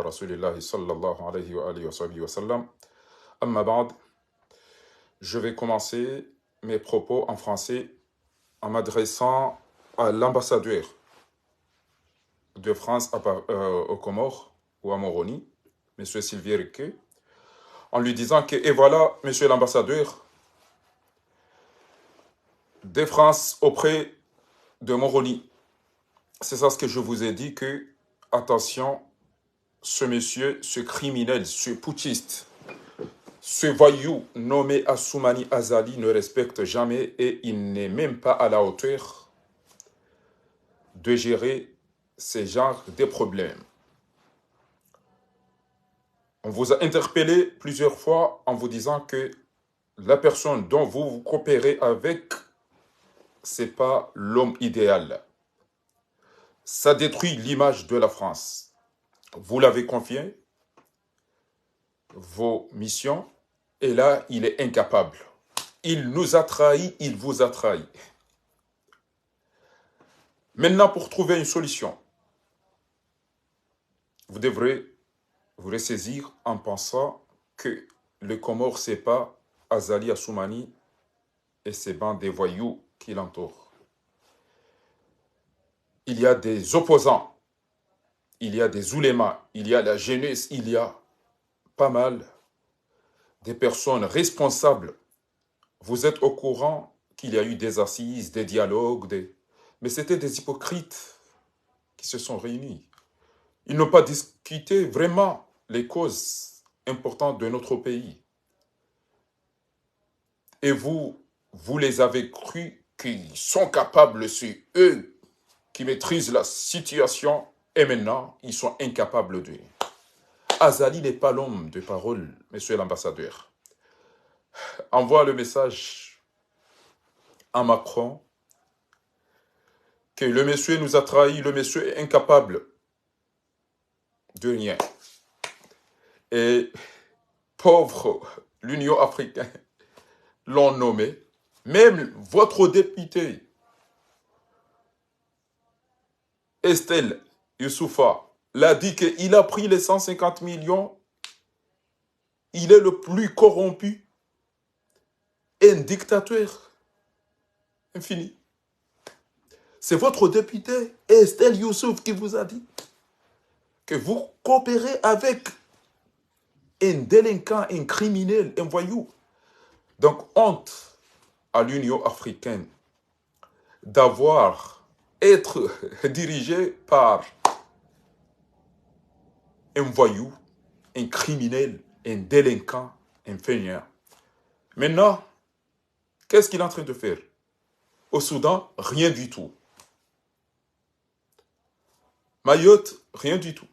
rasulillahi sallallahu alayhi wa alihi wa sallam. Amma ba'd, je vais commencer mes propos en français en m'adressant à l'ambassadeur de France aux Comores ou à Moroni, M. Sylvie Riquet, en lui disant que, et voilà, monsieur l'ambassadeur de France auprès de Moroni. C'est ça ce que je vous ai dit, que, attention, ce monsieur, ce criminel, ce putschiste, ce voyou nommé Assoumani Azali ne respecte jamais et il n'est même pas à la hauteur de gérer ces genres de problèmes. On vous a interpellé plusieurs fois en vous disant que la personne dont vous coopérez avec, c'est pas l'homme idéal. Ça détruit l'image de la France. Vous l'avez confié, vos missions, et là, il est incapable. Il nous a trahis, il vous a trahis. Maintenant, pour trouver une solution, vous devrez vous ressaisir en pensant que le Comore, ce n'est pas Azali Assoumani et ses bandes de voyous qui l'entourent. Il y a des opposants, il y a des oulémas, il y a la jeunesse, il y a pas mal des personnes responsables. Vous êtes au courant qu'il y a eu des assises, des dialogues, mais c'était des hypocrites qui se sont réunis. Ils n'ont pas discuté vraiment les causes importantes de notre pays. Et vous les avez cru qu'ils sont capables, c'est eux qui maîtrisent la situation, et maintenant, ils sont incapables de... Azali n'est pas l'homme de parole, monsieur l'ambassadeur. Envoie le message à Macron que le monsieur nous a trahis, le monsieur est incapable de rien. Et pauvre, l'Union africaine l'ont nommé. Même votre député, Estelle Youssoufa, l'a dit qu'il a pris les 150 millions. Il est le plus corrompu. Un dictateur infini. C'est votre député, Estelle Youssouf, qui vous a dit que vous coopérez avec un délinquant, un criminel, un voyou. Donc, honte à l'Union africaine être dirigée par un voyou, un criminel, un délinquant, un feignant. Maintenant, qu'est-ce qu'il est en train de faire? Au Soudan, rien du tout. Mayotte, rien du tout.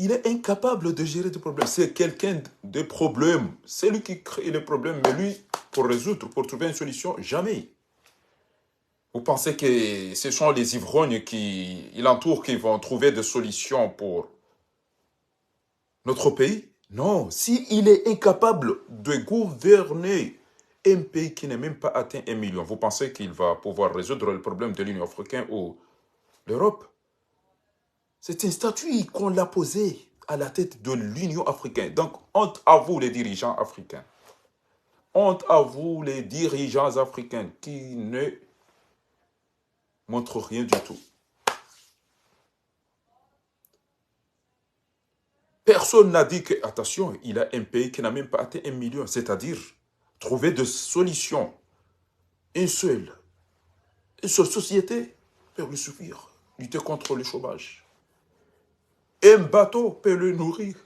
Il est incapable de gérer des problèmes. C'est quelqu'un de problème. C'est lui qui crée les problèmes. Mais lui, pour résoudre, pour trouver une solution, jamais. Vous pensez que ce sont les ivrognes qui l'entourent qui vont trouver des solutions pour notre pays? Non. S'il est incapable de gouverner un pays qui n'est même pas atteint 1 million, vous pensez qu'il va pouvoir résoudre le problème de l'Union africaine ou l'Europe? C'est une statue qu'on l'a posée à la tête de l'Union africaine. Donc, honte à vous les dirigeants africains. Honte à vous les dirigeants africains qui ne montrent rien du tout. Personne n'a dit que, attention, il a un pays qui n'a même pas atteint 1 million. C'est-à-dire, trouver des solutions. Une seule société peut lui suffire. Lutter contre le chômage. Un bateau peut le nourrir.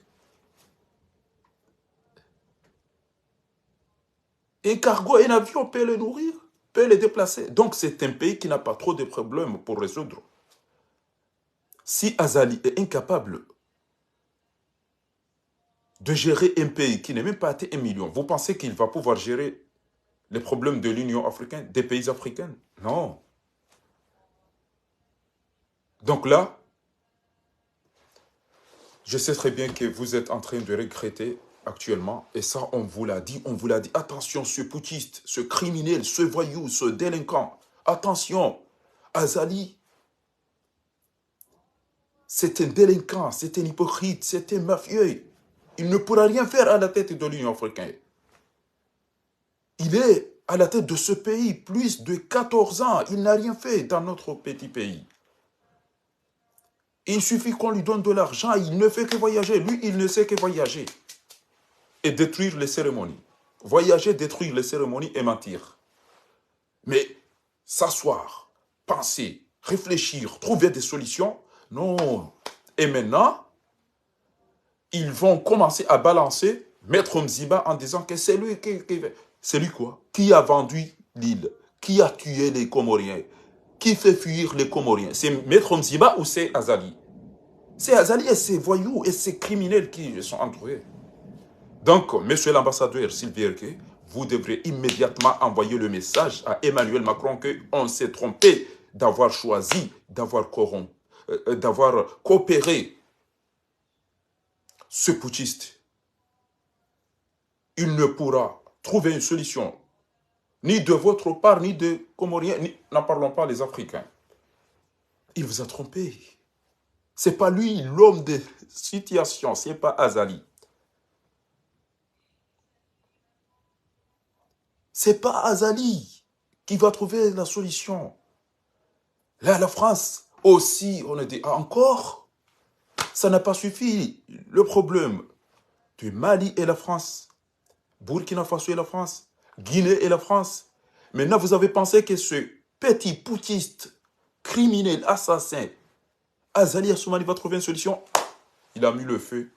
Un cargo, un avion peut le nourrir, peut le déplacer. Donc c'est un pays qui n'a pas trop de problèmes pour résoudre. Si Azali est incapable de gérer un pays qui n'est même pas atteint 1 million, vous pensez qu'il va pouvoir gérer les problèmes de l'Union africaine, des pays africains? Non. Donc là, je sais très bien que vous êtes en train de regretter actuellement, et ça, on vous l'a dit, attention, ce putschiste, ce criminel, ce voyou, ce délinquant, attention, Azali, C'est un délinquant, c'est un hypocrite, c'est un mafieux. Il ne pourra rien faire à la tête de l'Union africaine. Il est à la tête de ce pays plus de 14 ans. Il n'a rien fait dans notre petit pays. Il suffit qu'on lui donne de l'argent, il ne fait que voyager. Lui, il ne sait que voyager et détruire les cérémonies. Voyager, détruire les cérémonies et mentir. Mais s'asseoir, penser, réfléchir, trouver des solutions, non. Et maintenant, ils vont commencer à balancer Maître Mziba en disant que c'est lui qui... C'est lui quoi? Qui a vendu l'île? Qui a tué les Comoriens? Qui fait fuir les Comoriens? C'est Maître Mziba ou c'est Azali? C'est Azali et ses voyous et ses criminels qui sont entourés. Donc, monsieur l'ambassadeur Sylvie Erké, vous devrez immédiatement envoyer le message à Emmanuel Macron qu'on s'est trompé d'avoir choisi, d'avoir coopéré ce putschiste. Il ne pourra trouver une solution, ni de votre part, ni de Comoriens, n'en parlons pas les Africains. Il vous a trompé. Ce n'est pas lui l'homme de situation, ce n'est pas Azali. Ce n'est pas Azali qui va trouver la solution. Là, la France aussi, on a dit, ah, encore, ça n'a pas suffi. Le problème du Mali et la France, Burkina Faso et la France, Guinée et la France. Maintenant, vous avez pensé que ce petit putschiste, criminel, assassin, Azali Assoumani va trouver une solution. Il a mis le feu.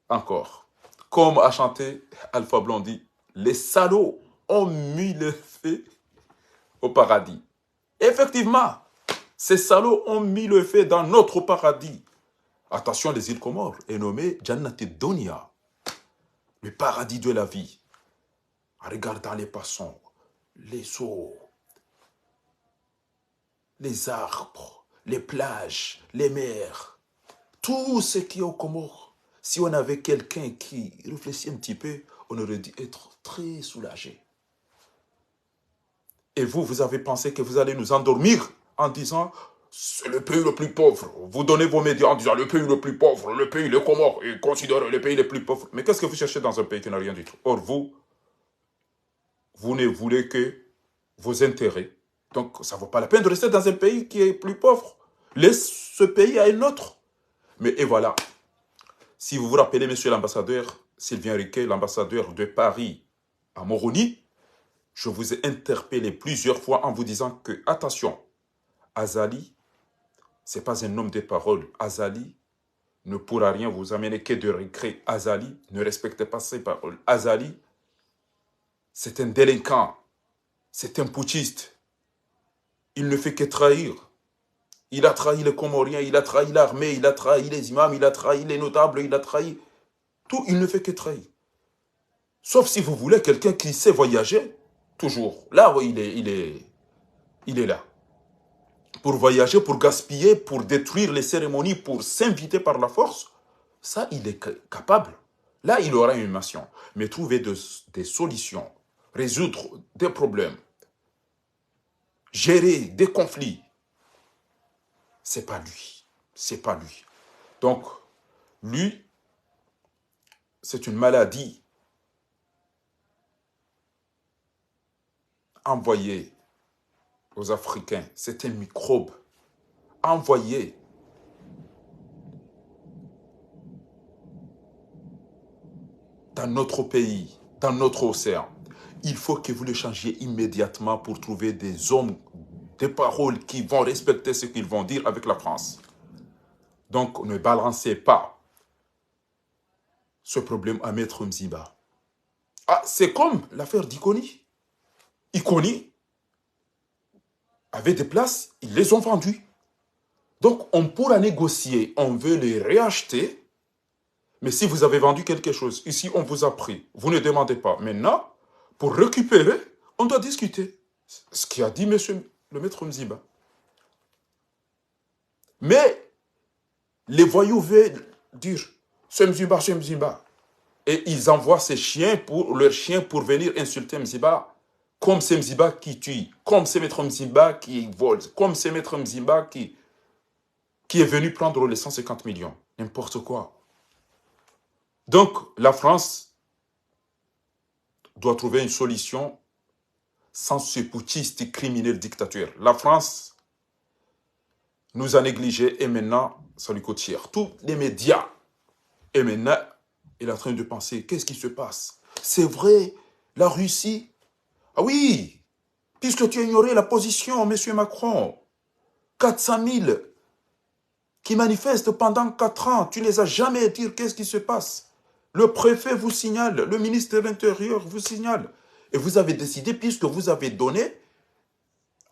Encore. Comme a chanté Alpha Blondy, les salauds ont mis le feu au paradis. Effectivement, ces salauds ont mis le feu dans notre paradis. Attention, les îles Comores est nommé Jannat Donia, le paradis de la vie. En regardant les poissons, les eaux, les arbres, les plages, les mers, tout ce qui est aux Comores. Si on avait quelqu'un qui réfléchit un petit peu, on aurait dû être très soulagé. Et vous, vous avez pensé que vous allez nous endormir en disant c'est le pays le plus pauvre. Vous donnez vos médias en disant le pays le plus pauvre, le pays, les Comores, et considérez le pays le plus pauvre. Mais qu'est-ce que vous cherchez dans un pays qui n'a rien du tout? Or, vous ne voulez que vos intérêts. Donc, ça ne vaut pas la peine de rester dans un pays qui est plus pauvre. Laisse ce pays à un autre. Mais et voilà. Si vous vous rappelez, monsieur l'ambassadeur Sylvain Riquet, l'ambassadeur de Paris à Moroni, je vous ai interpellé plusieurs fois en vous disant que, attention, Azali, ce n'est pas un homme de parole. Azali ne pourra rien vous amener que de regret. Azali ne respecte pas ses paroles. Azali, c'est un délinquant. C'est un putschiste. Il ne fait que trahir. Il a trahi les Comoriens, il a trahi l'armée, il a trahi les imams, il a trahi les notables, il a trahi tout. Il ne fait que trahir. Sauf si vous voulez quelqu'un qui sait voyager, toujours. Là, oui, il est là. Pour voyager, pour gaspiller, pour détruire les cérémonies, pour s'inviter par la force, ça, il est capable. Là, il aura une mission. Mais trouver des solutions, résoudre des problèmes, gérer des conflits, c'est pas lui. C'est pas lui. Donc, lui, c'est une maladie envoyée aux Africains. C'est un microbe envoyé dans notre pays, dans notre océan. Il faut que vous le changiez immédiatement pour trouver des hommes, des paroles qui vont respecter ce qu'ils vont dire avec la France. Donc, ne balancez pas ce problème à Maître Mziba. Ah, c'est comme l'affaire d'Ikoni. Ikoni avait des places, ils les ont vendues. Donc, on pourra négocier, on veut les réacheter, mais si vous avez vendu quelque chose, ici, on vous a pris, vous ne demandez pas. Maintenant, pour récupérer, on doit discuter. Ce qu'a dit monsieur le maître Mziba. Mais les voyous veulent dire c'est Mziba, c'est Mziba. Et ils envoient leurs chiens pour venir insulter Mziba. Comme c'est Mziba qui tue, comme c'est maître Mziba qui vole, comme c'est maître Mziba qui... qui est venu prendre les 150 millions. N'importe quoi. Donc, la France doit trouver une solution sans ce putschiste criminel dictateur. La France nous a négligés et maintenant, ça lui coûte cher. Tous les médias. Et maintenant, il est en train de penser, qu'est-ce qui se passe? C'est vrai, la Russie. Ah oui, puisque tu as ignoré la position, M. Macron. 400 000 qui manifestent pendant 4 ans. Tu ne les as jamais dit qu'est-ce qui se passe. Le préfet vous signale, le ministre de l'Intérieur vous signale. Et vous avez décidé, puisque vous avez donné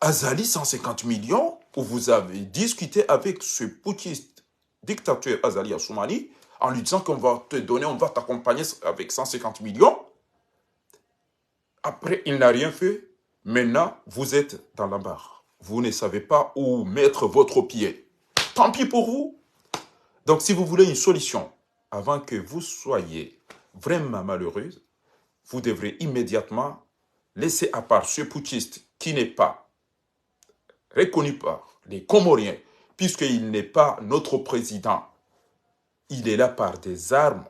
à Azali 150 millions, où vous avez discuté avec ce putschiste dictateur Azali Assoumani, en lui disant qu'on va te donner, on va t'accompagner avec 150 millions. Après, il n'a rien fait. Maintenant, vous êtes dans la barre. Vous ne savez pas où mettre votre pied. Tant pis pour vous. Donc, si vous voulez une solution, avant que vous soyez vraiment malheureuse, vous devrez immédiatement laisser à part ce putschiste qui n'est pas reconnu par les Comoriens, puisqu'il n'est pas notre président. Il est là par des armes.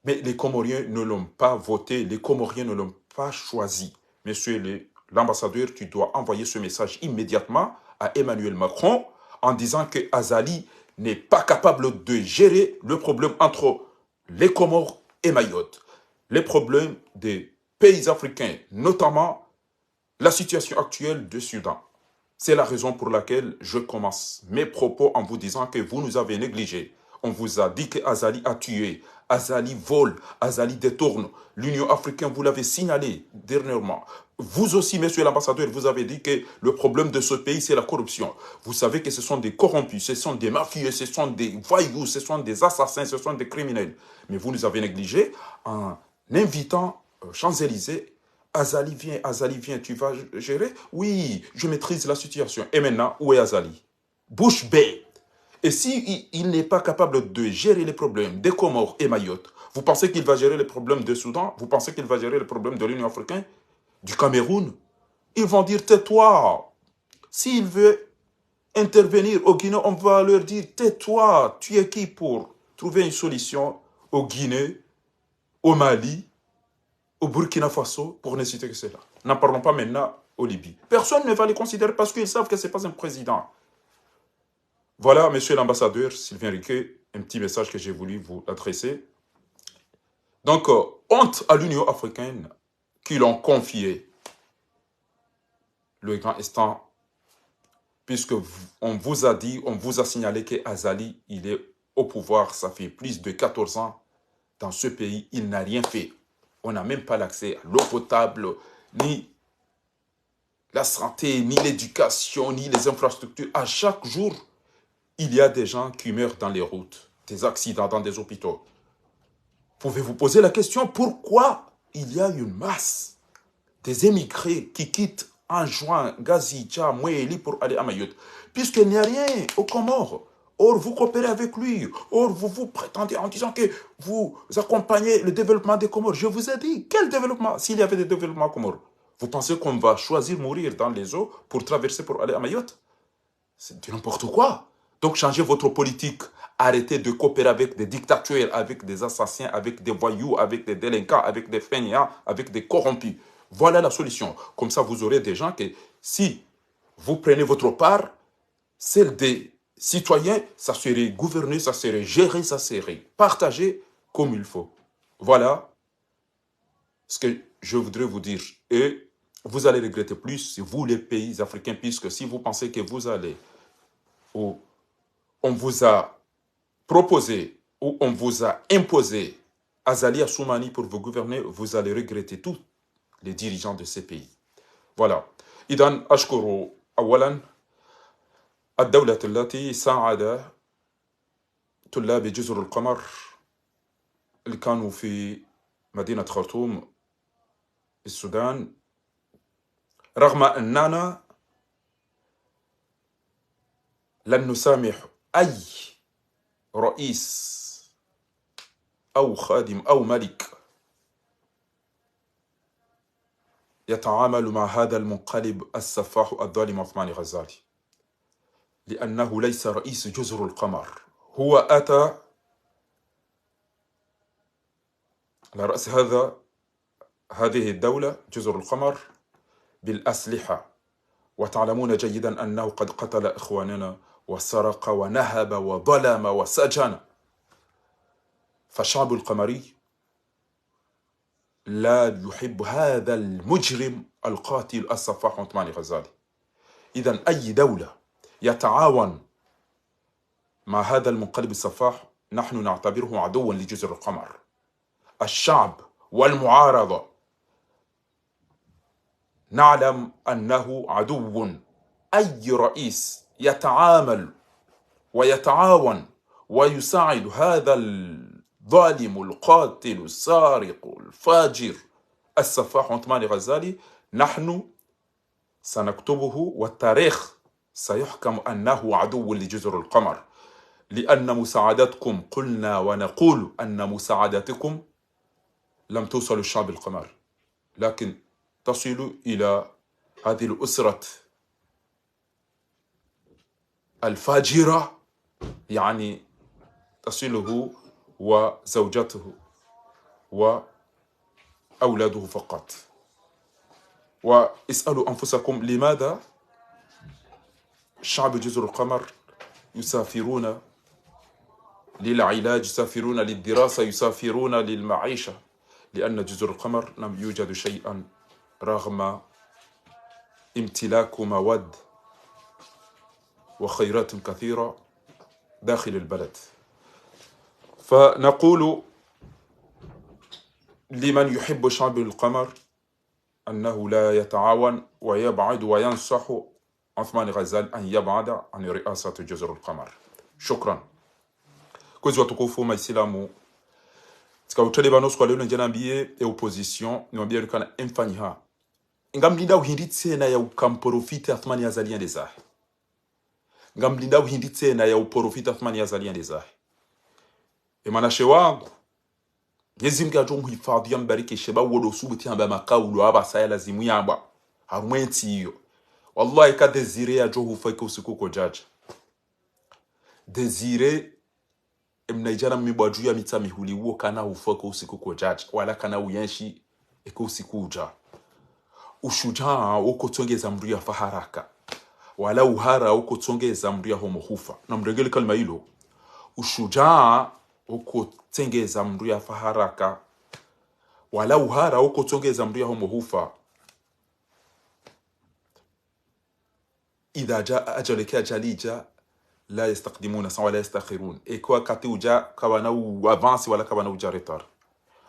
Mais les Comoriens ne l'ont pas voté, les Comoriens ne l'ont pas choisi. Monsieur l'ambassadeur, tu dois envoyer ce message immédiatement à Emmanuel Macron en disant que Azali n'est pas capable de gérer le problème entre les Comores et Mayotte. Les problèmes des pays africains, notamment la situation actuelle du Soudan. C'est la raison pour laquelle je commence mes propos en vous disant que vous nous avez négligés. On vous a dit qu'Azali a tué, Azali vole, Azali détourne. L'Union africaine, vous l'avez signalé dernièrement. Vous aussi, monsieur l'ambassadeur, vous avez dit que le problème de ce pays, c'est la corruption. Vous savez que ce sont des corrompus, ce sont des mafieux, ce sont des voyous, ce sont des assassins, ce sont des criminels. Mais vous nous avez négligés en invitant Champs-Élysées. Azali, viens, tu vas gérer? Oui, je maîtrise la situation. Et maintenant, où est Azali? Bouche bée. Et s'il il n'est pas capable de gérer les problèmes des Comores et Mayotte, vous pensez qu'il va gérer les problèmes du Soudan? Vous pensez qu'il va gérer les problèmes de l'Union africaine? Du Cameroun? Ils vont dire, tais-toi. S'il veut intervenir au Guinée, on va leur dire, tais-toi. Tu es qui pour trouver une solution au Guinée, au Mali, au Burkina Faso, pour ne citer que cela. N'en parlons pas maintenant au Libye. Personne ne va les considérer parce qu'ils savent que ce n'est pas un président. Voilà, monsieur l'ambassadeur Sylvain Riquet, un petit message que j'ai voulu vous adresser. Donc, honte à l'Union africaine qui l'ont confié le grand instant, puisque on vous a dit, on vous a signalé qu'Azali, il est au pouvoir, ça fait plus de 14 ans dans ce pays, il n'a rien fait. On n'a même pas l'accès à l'eau potable, ni la santé, ni l'éducation, ni les infrastructures. À chaque jour, il y a des gens qui meurent dans les routes, des accidents dans des hôpitaux. Pouvez-vous poser la question, pourquoi il y a une masse des émigrés qui quittent en juin Gazi, Tcha, Mouéli pour aller à Mayotte? Puisqu'il n'y a rien aux Comores. Or, vous coopérez avec lui. Or, vous prétendez en disant que vous accompagnez le développement des Comores. Je vous ai dit, quel développement? S'il y avait des développements Comores, vous pensez qu'on va choisir mourir dans les eaux pour traverser pour aller à Mayotte? C'est n'importe quoi. Donc, changez votre politique. Arrêtez de coopérer avec des dictateurs, avec des assassins, avec des voyous, avec des délinquants, avec des fainéants, avec des corrompus. Voilà la solution. Comme ça, vous aurez des gens que, si vous prenez votre part, celle des citoyens, ça serait gouverné, ça serait géré, ça serait partagé comme il faut. Voilà ce que je voudrais vous dire. Et vous allez regretter plus, vous les pays africains, puisque si vous pensez que vous allez, ou on vous a proposé, ou on vous a imposé Azali Assoumani pour vous gouverner, vous allez regretter tous les dirigeants de ces pays. Voilà. إذن أشكر أولا الدولة التي ساعد طلاب جزر القمر اللي كانوا في مدينة خرطوم السودان، رغم أننا لن نسامح أي رئيس أو خادم أو ملك يتعامل مع هذا المنقلب السفاح الظالم عثمان غزالي. لأنه ليس رئيس جزر القمر، هو أتى على رأس هذه الدولة جزر القمر بالأسلحة، وتعلمون جيدا أنه قد قتل إخواننا وسرق ونهب وظلم وسجن. فالشعب القمري لا يحب هذا المجرم القاتل السفاح عثمان غزالي. إذن أي دولة يتعاون مع هذا المنقلب السفاح نحن نعتبره عدوا لجزر القمر. الشعب والمعارضة نعلم أنه عدو. أي رئيس يتعامل ويتعاون ويساعد هذا الظالم القاتل السارق الفاجر السفاح عثمان غزالي نحن سنكتبه، والتاريخ سيحكم أنه عدو لجزر القمر. لأن مساعدتكم، قلنا ونقول أن مساعدتكم لم توصل للشعب القمري، لكن تصل إلى هذه الأسرة الفاجرة، يعني تصله وزوجته وأولاده فقط. واسألوا أنفسكم لماذا شعب جزر القمر يسافرون للعلاج، يسافرون للدراسة، يسافرون للمعيشة؟ لأن جزر القمر لم يوجد شيئا رغم امتلاك مواد وخيرات كثيرة داخل البلد. فنقول لمن يحب شعب القمر أنه لا يتعاون ويبعد وينصح عثمان غزال أن يبعد عن رئاسة جزر القمر. شكرا. Kwezi watukufu Maislamu, tika utele banoswa leo njana mbie e opposition ni mbie lukana emfanyiha ngamlinda uhinditse na ya ukamporofite Athmani ya zalian dezahe, ngamlinda uhinditse na ya uporofite Athmani ya zalian dezahe. Emanashe wangu Mwenyezi Mungu ajo muhifadhi ya mbariki sheba wodo subuti amba makawulu aba saya lazimu yamba harumenti hiyo. Wallahi ka desire ajo hufaika usiku ko jaja desire mnaijana mbwaju ya mitami huliwo kana ufaika usiku ko jaja wala kana uyenshi eko usiku uja ushujaa uko tongeza mru ya faharaka wala uhara uko tongeza mru ya homo hufa. Na mregele kalma hilo, ushujaa uko tengeza mru ya faharaka wala uhara uko tongeza mru ya homo hufa. إذا جاء أجلك أجليجا لا يستقدمون ولا يستأخرون. إكوا كاتي وجا كوانو أفانسي ولا كوانو جاريتار.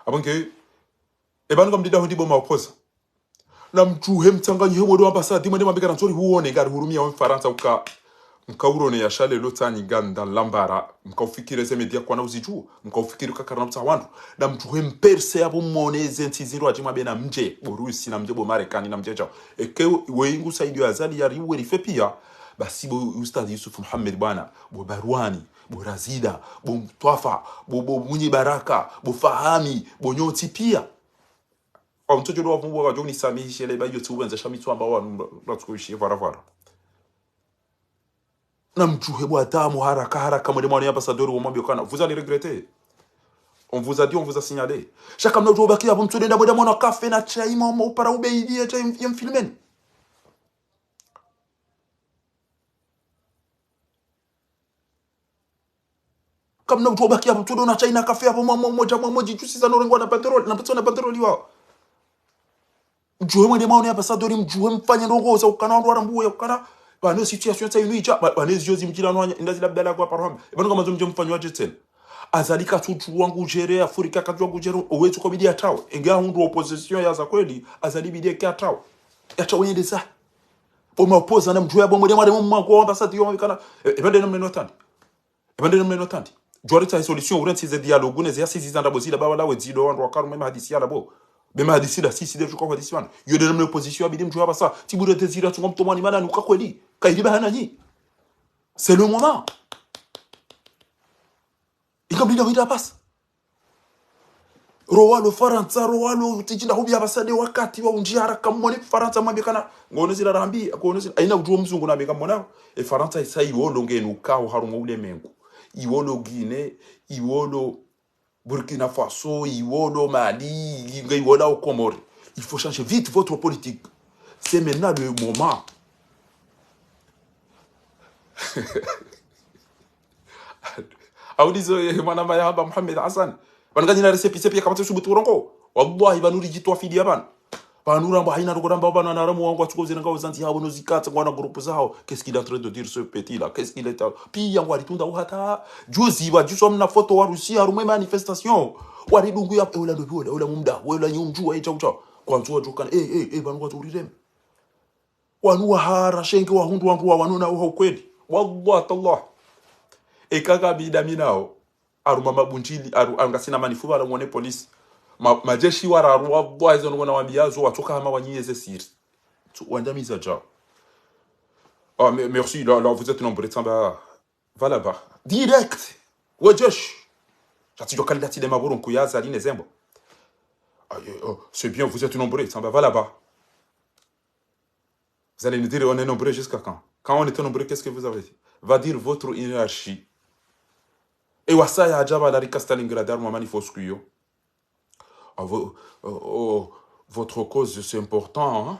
أبنك إبانكم دي داهو دي بوما أوبوزا namjuhem tangani hewo do ambassadeur dima dima bigana tori huone gar hurumia wa Faransa mkaurone ya shale lotani ganda lambara mkaufikire ze media kwa na uziju mkaufikire kakarna mtawandu na mjuhem perse abo moneze ntiziro ajima bena mje Borusi na mje bo Marekani na mje chao eke weingu saidi ya zali ya riwe rifepia basi bo Ustadh Yusuf Muhammad bwana bo Barwani bo Razida bo Mtwafa bo Munyi Baraka bo Fahami bo Nyoti pia au mtoto do avumbu wa joni samihishe le bayo tuwenza shamitwa amba wa natukuishi varavara na mjuhe bwa damu haraka mwede mwana ambassadeur wa mwambio kana vous allez regretter, on vous a dit, on vous a signalé chaka mna joba kia hapo mtudenda mwede mwana kafe na chai mama para ubeidi cha yamfilmen kamna joba kia hapo mtudona chai na kafe hapo mama moja jusi za norengo na petrol na petona petrol wao mjuhe mwede mwana ambassadeur mjuhe mfanye ndogo za ukana ndo arambuo ya ukana bano situation ta inuija bano ziozi mjila nwanya ndazi labdala kwa parham bano kama zomje mfanywa jetel azalika tutu wangu jere Afrika katwa kujero owetu kwa bidii atao inga hundu opposition ya za kweli azali bidii kia atao atao yende za boma opposa na mjua bomo de mwa kwa ambassadeur yo kana ebende na meno tandi jorita solution urenti ze dialogue ne ze sisi zanda bozila ba wala we zido wandu wakaru mema hadisi ya labo bema hadisi da sisi de tukwa hadisi wana yo de na opposition abidi mjua basa tibure tezira tungo mtomani mana nuka kweli kailiba hanani. C'est le moment. Il comme il a passe. Rowalo Faransa, Rowalo Tijina Hubia Basade wakati wa unjia kamone Faransa mabekana ngonezira rambi akonezira aina ujua mzungu na beka mona e Faransa isa iwolo ngenu kao harungo ule mengu iwolo Guinée iwolo Burkina Faso iwolo Mali iwolo au Comores. Il faut changer vite votre politique. C'est maintenant le moment. Audizo manamba ya Mohamed Hassan bangaji na resepi kama tsubu turongo wallahi banuri jitwa fidi yaban banura mba haina rugoramba bana na ramu wangu achuko zina ngao zanti habo nozikata ngwana groupe zao. Qu'est-ce qu'il est en train de dire ce petit là? Qu'est-ce qu'il est pi yangu alitunda uhata juzi wa juso mna photo wa Russia rumwe manifestation wari dungu ya ola ndobi ola mumda ola nyumjua echa ucha kwa nzuwa jukana banwa turirem wanua hara shenke wa hundu wangu wa wanuna uho kweli wallahi tallah ekaka bidami nao aruma mabunjili angasina manifuba la mwone police majeshi wararuwa bwazo ngona wambiazo watoka hama wanyeze siri wandamiza ja. Ah mais merci là vous êtes nombreux samba va là-bas direct wajesh jati jokali de maburu nkuyaza line zembo. C'est bien, vous êtes nombreux samba va là-bas. Vous allez nous dire on est nombreux jusqu'à quand? Quand on était nombreux, qu'est-ce que vous avez dit? Va dire votre hiérarchie. Et wasaya ajaba la rika Stalingrad arma manifoskuyo. Votre cause c'est important hein.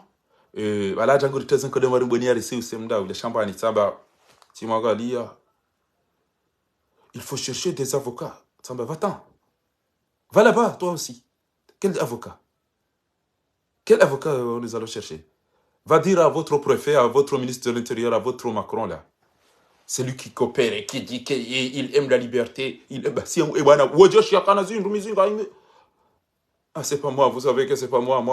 Et voilà jango ritezen ko de mari boni ari se usemda ou le champagne samba timagalia. Il faut chercher des avocats. Samba va-t'en. Va là-bas toi aussi. Quel avocat? Quel avocat nous allons chercher? Va dire à votre préfet, à votre ministre de l'Intérieur, à votre Macron là. C'est lui qui coopère et qui dit qu'il aime la liberté. Il aime... Ah, c'est pas moi, vous savez que c'est pas moi.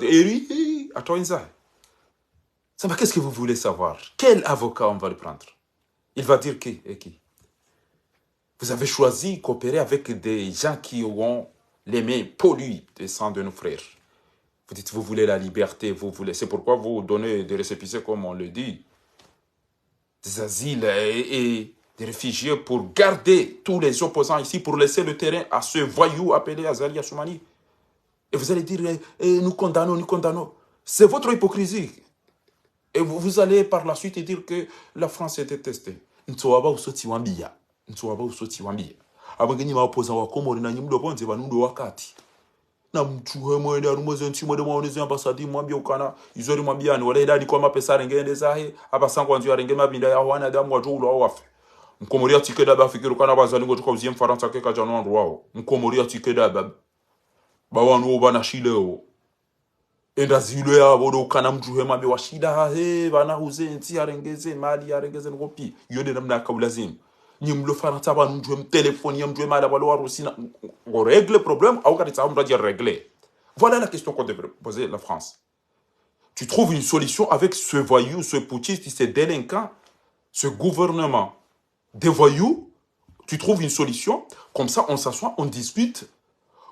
Et lui, attends ça. Qu'est-ce que vous voulez savoir? Quel avocat on va le prendre? Il va dire qui et qui? Vous avez choisi de coopérer avec des gens qui auront les mains polluées du sang de nos frères. Vous dites, vous voulez la liberté, vous voulez... C'est pourquoi vous donnez des récépissés, comme on le dit, des asiles et des réfugiés pour garder tous les opposants ici, pour laisser le terrain à ce voyou appelé Azali Assoumani. Et vous allez dire, nous condamnons. C'est votre hypocrisie. Et vous allez par la suite dire que la France est détestée. Ntsoaba usoti wambia. Abangeni maopposant wa Komori na nyimdo bonze banundo wakati. Na mchuhe mwene arumoze ntimo de mwaoneze ambasadi mwambia ukana izori mwambia ni wale idadi kwa mapesa rengende zahe abasango nzio renge mabinda ya wana damu wa julu au wafe. Mkomori atikeda ba fikiru kana bazalingo tuka uziem Faransa ke kajano ndwao. Mkomori atikeda ba wanu bana shileo. Enda zilo ya bodo kana mchuhe mwambia wa shida he bana uze nti arengeze mali arengeze ngopi yode namna kaulazim. Nyimlo Faransa ba nujwe téléphone yamjwe mala walo warusina on règle le problème au cas on doit dire régler. Voilà la question qu'on devrait poser la France. Tu trouves une solution avec ce voyou, ce putschiste, ce délinquant, ce gouvernement des voyous, tu trouves une solution, comme ça on s'assoit, on discute,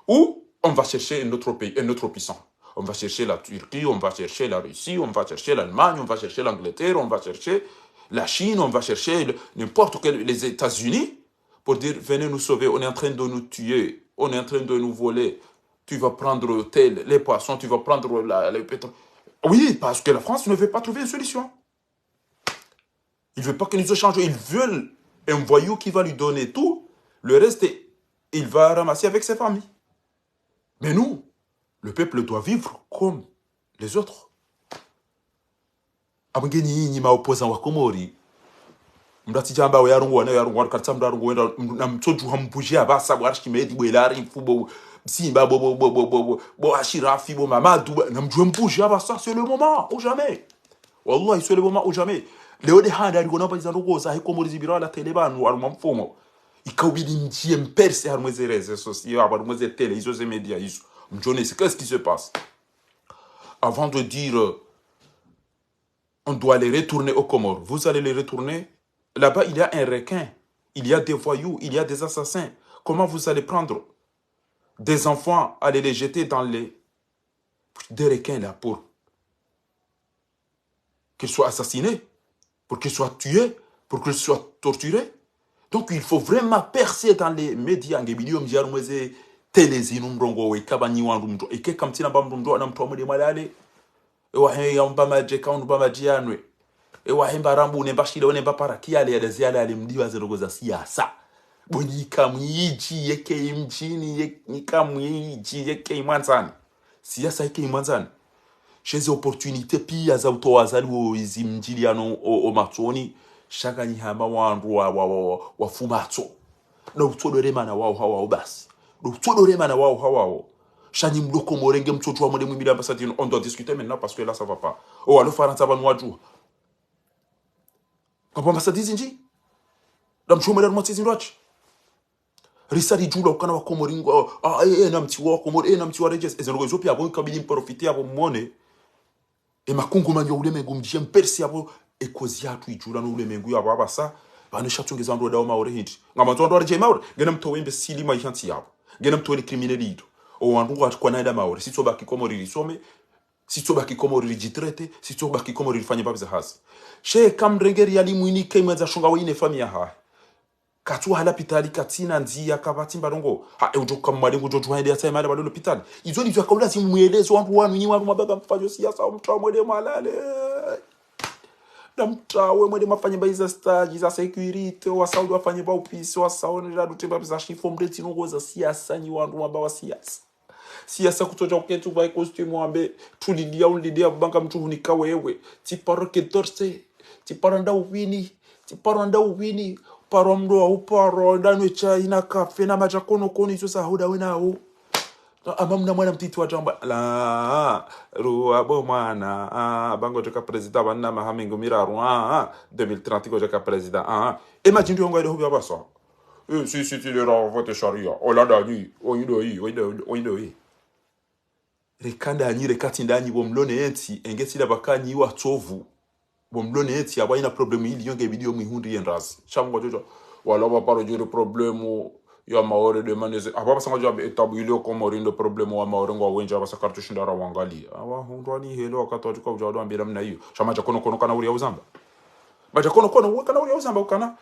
ou on va chercher un autre pays, un autre puissant. On va chercher la Turquie, on va chercher la Russie, on va chercher l'Allemagne, on va chercher l'Angleterre, on va chercher la Chine, on va chercher n'importe quel, les États-Unis, pour dire, venez nous sauver, on est en train de nous tuer, on est en train de nous voler, tu vas prendre les poissons, tu vas prendre le pétrole. Oui, parce que la France ne veut pas trouver une solution. Ils ne veulent pas que nous échangeons, ils veulent un voyou qui va lui donner tout, le reste, il va ramasser avec ses familles. Mais nous, le peuple doit vivre comme les autres. Abangeni nyima opposant wa Komori mdati jamba wa yarungwa katsamda rungwa na mtoju hambuji abasa bwarshi medi bwelari mfubo simba bo ashirafi bo mamadu na mjwe mbuji abasa c'est le moment ou jamais. Wallahi c'est le moment ou jamais. Leo de handa rikona pa zandugo za Komori zibira la tele banu aruma mfumo ikawbidi mjie mperse harumweze rezo sociaux abarumweze tele izo ze media izo mjone c'est qu'est-ce qui se passe avant de dire on doit les retourner aux Comores. Vous allez les retourner. Là-bas, il y a un requin. Il y a des voyous. Il y a des assassins. Comment vous allez prendre des enfants, aller les jeter dans des requins là pour qu'ils soient assassinés, pour qu'ils soient tués, pour qu'ils soient torturés? Donc, il faut vraiment percer dans les médias. telezi numrongo we kabanyi wandu mtu eke kamtina ba mtu na mtu amudi malale ewahe yamba maje kaundu ba majianwe ewahe mbarambu ne bashile one mbapara kiale ya daziala alimdiwa zerogo za siasa bonyika mwiji yeke mjini yeka mwiji yeke mwanzani siasa yeke mwanzani chez opportunité pia za utowazali wo izimjiliano o matoni shaka nyihama wandu wa fumatso na utodorema na wao hawa basi utodorema na wao hawa shani mloko morenge mtoto wa mwende mwimili ambassade on doit discuter maintenant parce que là ça va pas oh alo faransa ba nwaju kwa ambassade zinji na mchomera mwati zinwachi risari jula ukana wa komoringo na mti wa komori na mti wa rejes ezengo zopia abo kabili profiter abo mwone e makungu manyo ule mengu mjie mpersi abo ekozi atu ijula no ule mengu yabo abasa bane shatungeza ndo dawo maore hiti ngama ndo arje maore ngena mto wembe silima ihanti yabo ngena mto le criminelito o wandu watu kwa naida maore sitsoba kikomori risome sitsoba kikomori rijitrete sitsoba kikomori rifanye babiza hasi she kamrengeri yali mwini kemeza shunga wine famia ha katu hala pitali katina nzia kabati mbarongo ha ujoka mwalengo jojo haende ya mala bado pitali izo ni zakaula si muelezo wandu wanu nyinyi wandu mabaga mfanyo siasa mtawa mwele malale na mtawe mwele mafanye baiza stage za security wa Saudi wafanye ba upisi wa Saudi na dutemba za shifo mreti ngoza siasa ni wandu mabawa siasa kutoja uketu ba costume ambe tulidia ulidia banka mtu hunika wewe tiparo ketorse tiparanda uwini paro mdo uparo ndani cha ina kafe na majakono koni so sahuda wenao amamna mwana mtiti wa jamba la ruwa bo mwana bango joka president banna mahamingo miraru 2030 ko joka president imagine yo ngoide hobi abasa si tu le vote sharia olada ni oyido rekanda ni rekati ndani bomlone enti engeti la bakanyi wa tovu bomlone enti aba ina problem ili yonge video mwihundi yendrazi chamgo jojo wala ba paro jure problemu ya maore de maneze aba basanga jo etabule ko morindo problemu wa maore ngo wenja basa cartouche ndara wangali aba hundwani helo akatoa kwa ujado ambira mna hiyo chama cha kono kana uri ya uzamba bacha kono kana uri ya uzamba ukana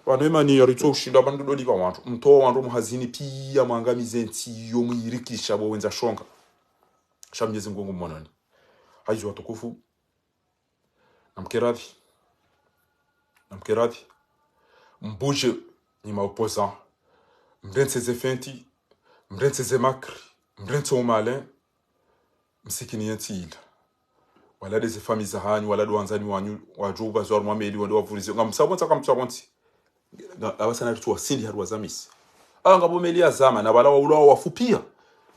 wanema ni yarito ushinda bandu doli ba wantu mto wandu muhazini pia mwangamize enti yo mwirikisha bo wenza shonga shamnyezi ngongo mwanani haizo watukufu namkeradi mbuje ni maopposant mrense zefenti mrense zemakri mrense omalin msikini yentila wala des familles zahani wala doanzani wanyu wajuba zor mwameli wando wavurize ngamsabonza kamtsabonzi abasana rituwa sindi harwa zamisi ngabomeli azama na bala wawula wafupia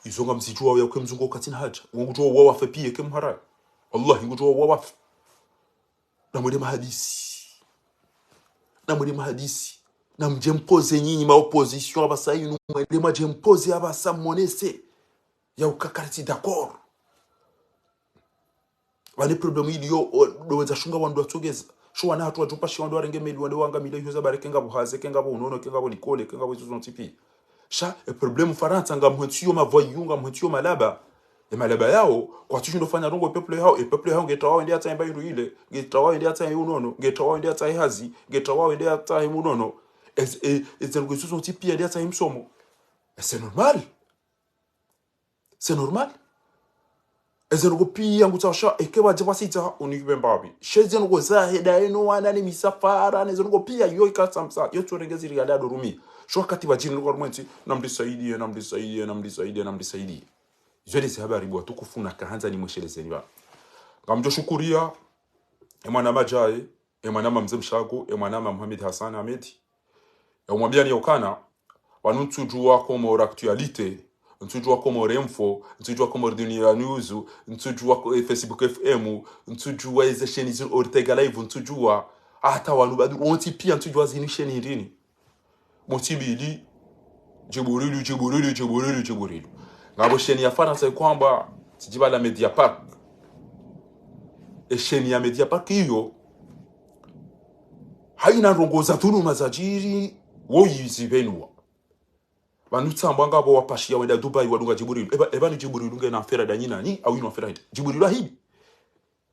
izonga msijua ya kwemzungo katina haja ngujua wa wafepie kemhara wallahi ngujua wa waf na mwede mahadisi na mjempoze nyinyi ma opposition abasa yinu mwede majempoze abasa monese ya ukakariti d'accord wale problemu ili yo dowenza shunga wandu watogeza shuwa na hatu wajupa shi wandu warenge meli wandu wanga mila yuza bare kenga buhaze kenga bu unono kenga bu likole kenga bu izuzon tipi sha problemu faransa nga mwentuyo mavoyunga mwentuyo malaba malaba yao kwa tushindo fanya rongo peuple yao ngetawa ndia tsaimba yuru ile ngetawa ndia tsai unono ngetawa ndia tsai hazi ngetawa ndia tsai munono ezengo izuzon tipi ndia tsai msomo c'est normal ezengo pia ngutasha ekeba jabasita unikibembabi shezengo zaheda eno wana ni misafara nezengo pia yo ikasamsa yo turengezi rigada dorumi shwa kati bajini ngo mwenzi namdisaidie zwe se habari bwa tukufuna kahanza ni mweshelezeni ba ngamjo shukuria emwana majaye emwana mamze mshago emwana Mohamed Hassan Ahmed mwambia ni yokana wanuntujua como actualité ntujua como remfo ntujua como dunia news ntujua Facebook FM ntujua ize sheni zin Ortega live ntujua hata wanu badu onti pia ntujua zini sheni ndini motibili jiburilu ngabo sheni ya Faransa kwamba tijiba la Mediapart sheni ya Mediapart hiyo haina rongoza tunu mazajiri woyizibenwa banutsamba ngabo wapashia wenda Dubai wadunga jiburilu eba ni jiburilu ngena afera danyina ni au ino afera hidi jiburilu hidi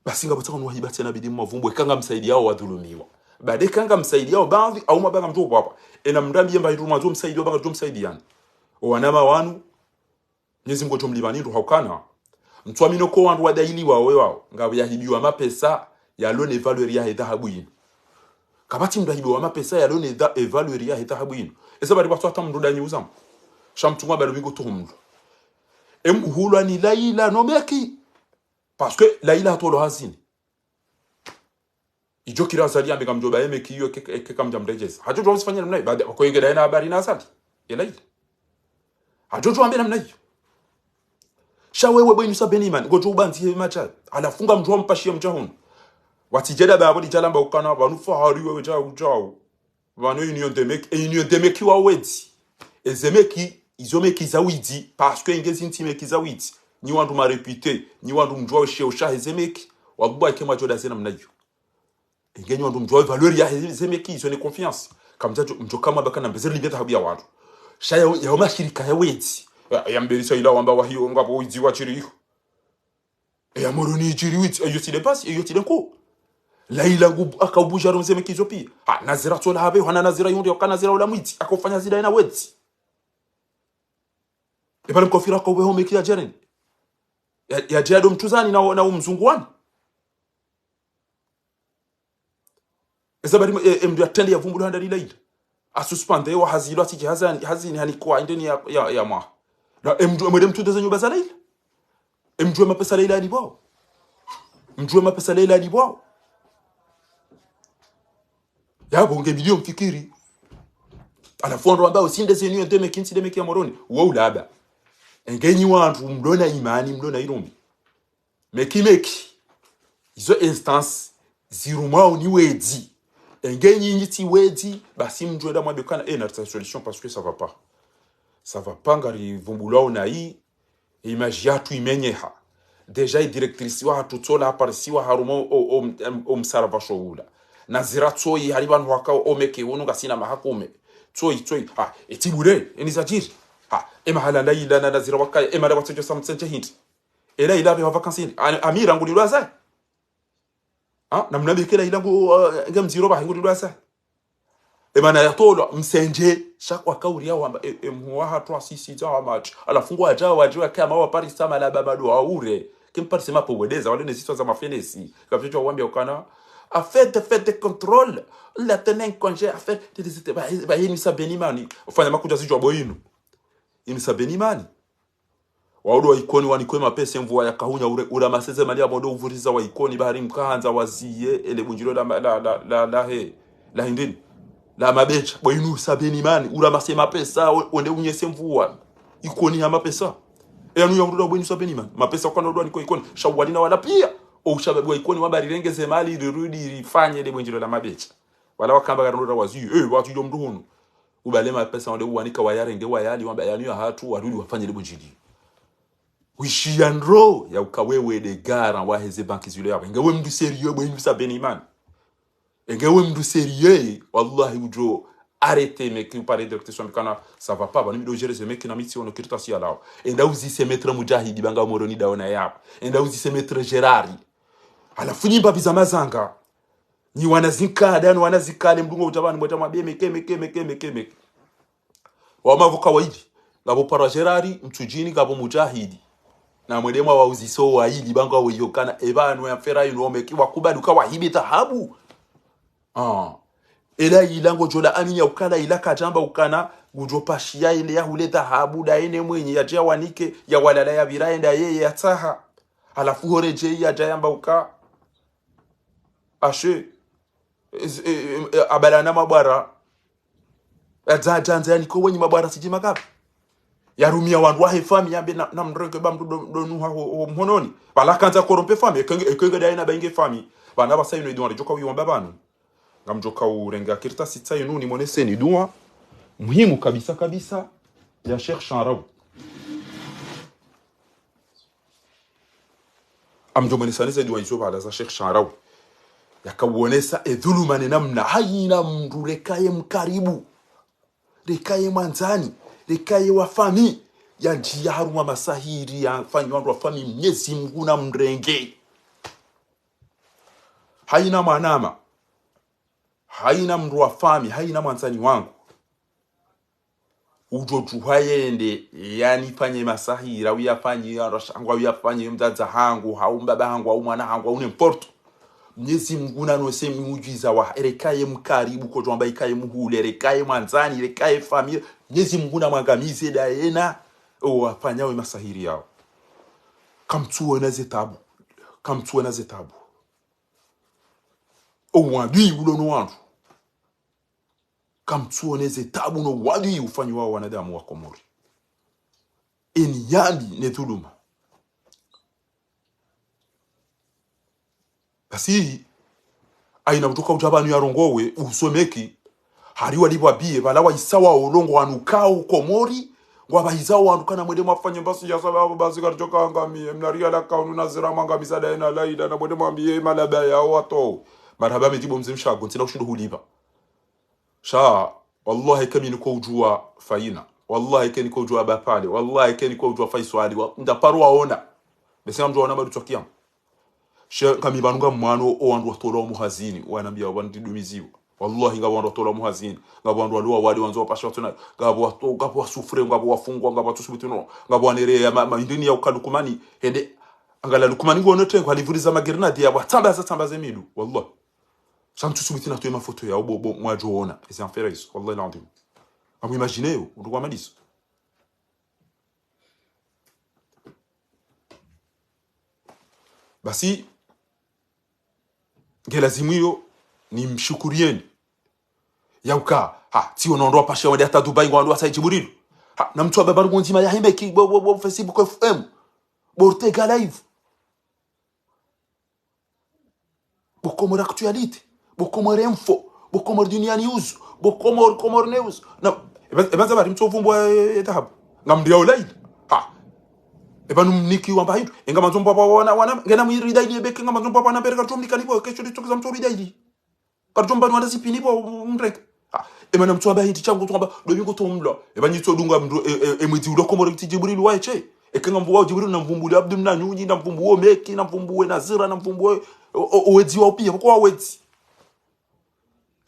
basi ngabo tsaka nwa hibati na bidi mavumbo kanga msaidi yao wadhulumiwa bade kanga msaidi yao baadhi au mabanga mtobo hapa ena mrambi yamba hidu mazo msaidi yao banga msaidi yani wanama wanu Mwenyezi Mungu tumlibani ndo haukana mtwamino ko wandu wadaili wawe wao ngabo yahibiwa mapesa yalone valeur ya dhahabu ino kabati mdahibiwa mapesa yalone valeur ya dhahabu ino esa bari batwa tamndudanyi uzam shamtumwa bari bingo tuhumdu uhulwa ni laila no meki parce que laila tolo hazini ijo kira azali ambe kamjoba meki yo ke kamja mdejeza hajojo usifanya namna baada ko ingeda na habari na asali ya laila hajojo ambe namna hiyo shawewe bwenyu sabeniman gojo ubanzi macha alafunga mjwa mpashie mjahun watijeda babo dijalamba ukana banufa hariwe weja ujao bano union demeki wa wedi ezemeki izomeki zawidi parce que ingezi intimeki zawidi ni wandu ma réputé ni wandu mjwa shesha ezemeki wabuba kema joda zena mnayo ingenyi wandu mjwa valeur ya ezemeki izo ne confiance kamja mjwa kama bakana mbezeli libeta habia watu shaya ya mashirika ya wedi ya mbelisa ila wamba wa hiyo ngabo wizi wa chiriho ya moroni chiriwiti ayo tile pasi ayo tile ko laila ngubu akabuja rumzeme kizopi ha nazira tola habe hana nazira yundi yakana nazira ula mwiti akofanya zida ina wedi ebale mkofira ko weho mekia jeren ya jado mtuzani na umzunguani ezabari mdu atende ya vumbulu handa laila asuspande wa hazilo atiki hazini hanikuwa indeni ya mwa na mjue mtude nyumba za Laila mjue mapesa Laila ni bwao mjue mapesa Laila ni bwao ya bonge milioni fikiri alafondo ambao usinde zenyu ndeme kinti deme kia moroni wo ulaba engenyi wantu mlona imani mlona irumbi meki izo instance ziruma ni wedi engenyi nyiti wedi basi mjue da mwabekana na solution parce que ça va pas ngari vumbulao na hii image yatu imenyeha deja directrice wa tutsola aparisiwa harumo o msarava showula nazira tsoi hari bantu wakao omeke ununga sina mahakume tsoi etibure enizajiri emahala laila na nazira wakaya emala watsojo samtsenje hindi ela ila be vacances amira ngulilwa za na mnabikela ila ngamziro ba ngulilwa za emana yatolo msenje shakwa kauri yao amba mwa hatwa sisi za match alafungwa ajawa wajua kama wa Paris sama la babado aure kimpari mapo wedeza wale nesitwa za mafenesi kapcho wambia ukana a fait de contrôle la tenen congé a fait de ba yini sabenimani ufanya makuja sijwa boyinu ini sabenimani waudo ikoni wanikwe mapesa mvua ya kahunya ura maseze mali abondo uvuriza wa ikoni bahari mkanza waziye ele bunjiro la hindini la mabecha boyinu sabenimani ura masema pesa onde unyese mvua ikoni ya mapesa enu ya urudo boyinu sabenimani mapesa kwa ndo niko ikoni shawali na wala pia o shababu ikoni wabari rengeze mali rudi rifanye le bunjiro la mabecha wala wakamba garudo waziye watu yo mduhunu ubale mapesa onde uwanika wayarenge wayali wamba yanu hatu warudi wafanye le bunjiro wishiandro ya ukawewe de gara waheze banki zile yabo ngewe mdu serieux boyinu sabenimani engewe mdu sérieux wallahi ujo arrêtez mec vous parlez de direction mikana ça va pas bani do gérer ce mec na miti ono kirta si alao enda uzi se maître mujahidi banga moroni daona yapo enda uzi se maître gerari ala funyimba bizamazanga ni wanazika dani wanazikale mdungo utabani mweta mabie meke wa mavuka waidi ngabo para gerari mtujini ngabo mujahidi na mwedema wa uziso wa hili banga weyokana ebanu ya fera yuno meki wakubali ukawa hibi tahabu ela ilango jola aminya ukala ilaka jamba ukana gujopashia ile ya huleta habu da ene mwenye ya jia wanike ya walala ya viraenda yeye ya taha alafu horeje ya jayamba uka ashe abalana mabara ajanza yani ko wenye mabara sijima kapi ya rumia wandu wa fami yambe na mreke bamdu donu ha mhononi bala kanza korompe fami ekenge da ina benge fami bana basayino idwa joka wiyomba banu ngamjoka urenga kirta sitsa yinu ni monese ni dua muhimu kabisa ya Sheikh Shanrawi amjomanisaniza dua hizo baada za Sheikh Shanrawi yakauonesa edhulumane namna haina mndu rekaye mkaribu rekaye mwanzani rekaye wafami ya njia haruma masahiri ya fanyi wandu wafami Mwenyezi Mungu na mrenge haina manama haina mndu wafami haina mwanzani wangu ujo juhayende yani fanye masahira uyafanye arashangwa uyafanye mzaza hangu au mbaba hangu au mwana hangu au n'importe Mwenyezi Mungu nanose miujiza wa erekaye mkaribu ko jomba ikaye muhule erekaye mwanzani erekaye familia Mwenyezi Mungu namwangamize daena wafanyawe masahiri yao kamtuwe na zetabu wadui ulono wantu kamtuwe na zetabu no wadui ufanywa wa wanadamu wa Komori eni yambi ne dhuluma basi aina kutoka utabanu ya rongowe usomeki hariwa libwabie balawa isawa olongo wanukao Komori wabaizao wanukana mwede mwafanye basi ya sababu basi karitoka angamie mnaria la kaunu nazira mangamiza daina laida na mwede mwambie malaba ya wato marhaba metibo mzimshago ntina ushindu huliba sha wallahi kami niko ujua faina wallahi kani niko ujua bapale wallahi kani niko ujua faiswali ndaparu waona besi mjua wana madu tsokiam sha kami banunga mwano o wandu watolo muhazini wanambia wandidumiziwa wallahi ngabo wandu watolo muhazini ngabo wandu walua wali wanzo pasha tuna ngabo wasufre ngabo wafungwa ngabo tusubituno ngabo wanerea indini ya ukalukumani hende angala lukumani ngo note kwa livuriza magernadi ya watambaza midu wallahi Santu subiti na tuwe mafoto ya obo mwajoona. Ese anfere iso. Wallahi landim. Amu imagine yo. Uruwa madiso. Basi. Ngelazimu yo. Ni mshukurieni. Yauka. Ha. Ti onondoa pashe wade hata Dubai ngwandoa sa Jiburilu. Ha. Na mtu wa babaru nzima ya himeki. Facebook FM. Bortega live. Bokomor actualite. Bokomor info, bokomor dunia news, bokomor news. Na ebanza bari mtsovumbo etahab. Ngamdia olaid. Ha. Ebanu mniki wamba hidu. Enga manzomba wana ngena mwirida ili ebeke nga manzomba wana bereka tumnika nipo kesho ditoka mtsori daili. Karjomba wana zipini po mrek. Ha. Ebanu mtsomba hidu changu tumba domingo tomla. Ebanyi tsodunga emwiti ulokomor Jibril waeche. Ekenga mvuwa Jibril na mvumbuli Abdul na nyunyi na mvumbuo Meki na mvumbuo Nazira na mvumbuo owezi wa pia kwa owezi.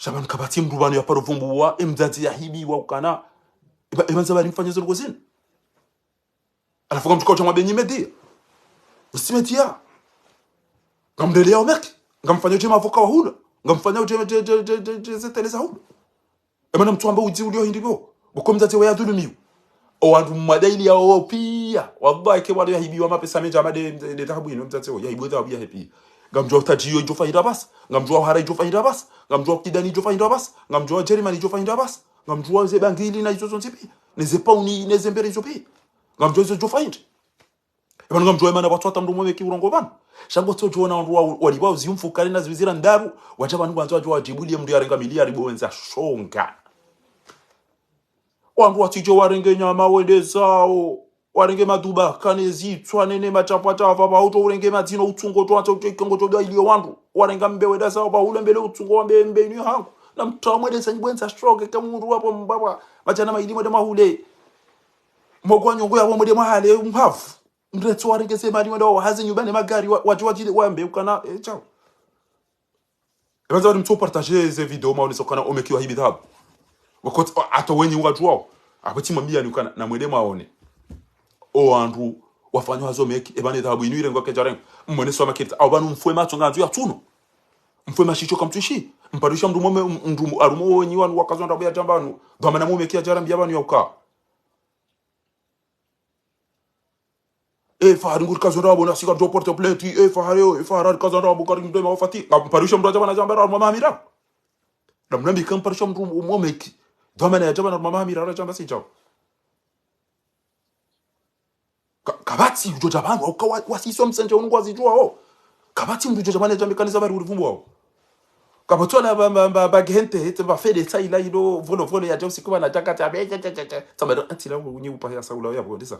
Shaban kabati mrubano ya paruvumbuwa imdadi ya hibi wa ukana ebanza bari mfanya zuru gozini alafuka mtuka uchama benyi media usimetia ngamdelea omeki ngamfanya ujema avoka wa hula ngamfanya ujema teleza hula ebana mtu amba uji ulio hindibo buko mdadi wa ya dhulumiu owandu madaili ya owa pia wallahi ke wadu ya hibi wa mapesa meja amade de tahabu ino mdadi ya hibi wa happy ngamjua tajiyo jofa hidabas ngamjua harai jofa hidabas ngamjua kidani jofa hidabas ngamjua Jeremy jofa hidabas ngamjua zebangili na hizo zonzipi nezepa uni nezembere hizo pi ngamjua hizo jofa hindi ebana ngamjua mana watu atamdu mwe kiurongo bana shango to jona waliwa zimfukari na zizira ndaru wachaba ndu wanzo wajua Jibuli mndu yarenga miliari bowenza shonga wandu watijo warenge nyama wende zao warenge maduba kanezi twanene machapata baba auto urenge matino utungo twanto kengo to ilio wandu warenga mbewe da sawa ba ulembele utungo wa mbembe ni hangu na mtamwede sanyibwenza stroke kamundu wapo mbaba machana mailimo de mahule mogwa nyongo yabo mode mahale mhafu ndretso warenge sema ni ndo hazi nyubane magari wajwaji wambe ukana chao ebanza wadi mtu partager ze video ma uliso kana omekiwa hibi dhabu wakati ato wenye wajwao abati mwambia ni ukana na mwede maone o andu wafanywa hazo meki ebane dhabu inuire ngo kejareng mwene soma kirita au banu mfwe macho nganzu ya tuno mfwe mashicho kamtushi mparusha mndu mome mndu arumo wenyi wanu wakazonda bya jambanu dhamana mume kia jarambi yabanu yauka fahari ngur kazonda bona sika do porte plainte fahari kazonda bu karim de mafati mparusha mndu jabana jambara mama mira namnambi kam parusha mndu momeki dhamana jabana mama mira jamba si jao kabati ujo jabanu ukawa wasiso msanje unungwazi jwao kabati mdu jabana jambikaniza bari urivumbu wao kabotona bagente ete ba fede taila ido volo ya josi kuba na jakata beja tamado antila unyi upa ya saula ya bodisa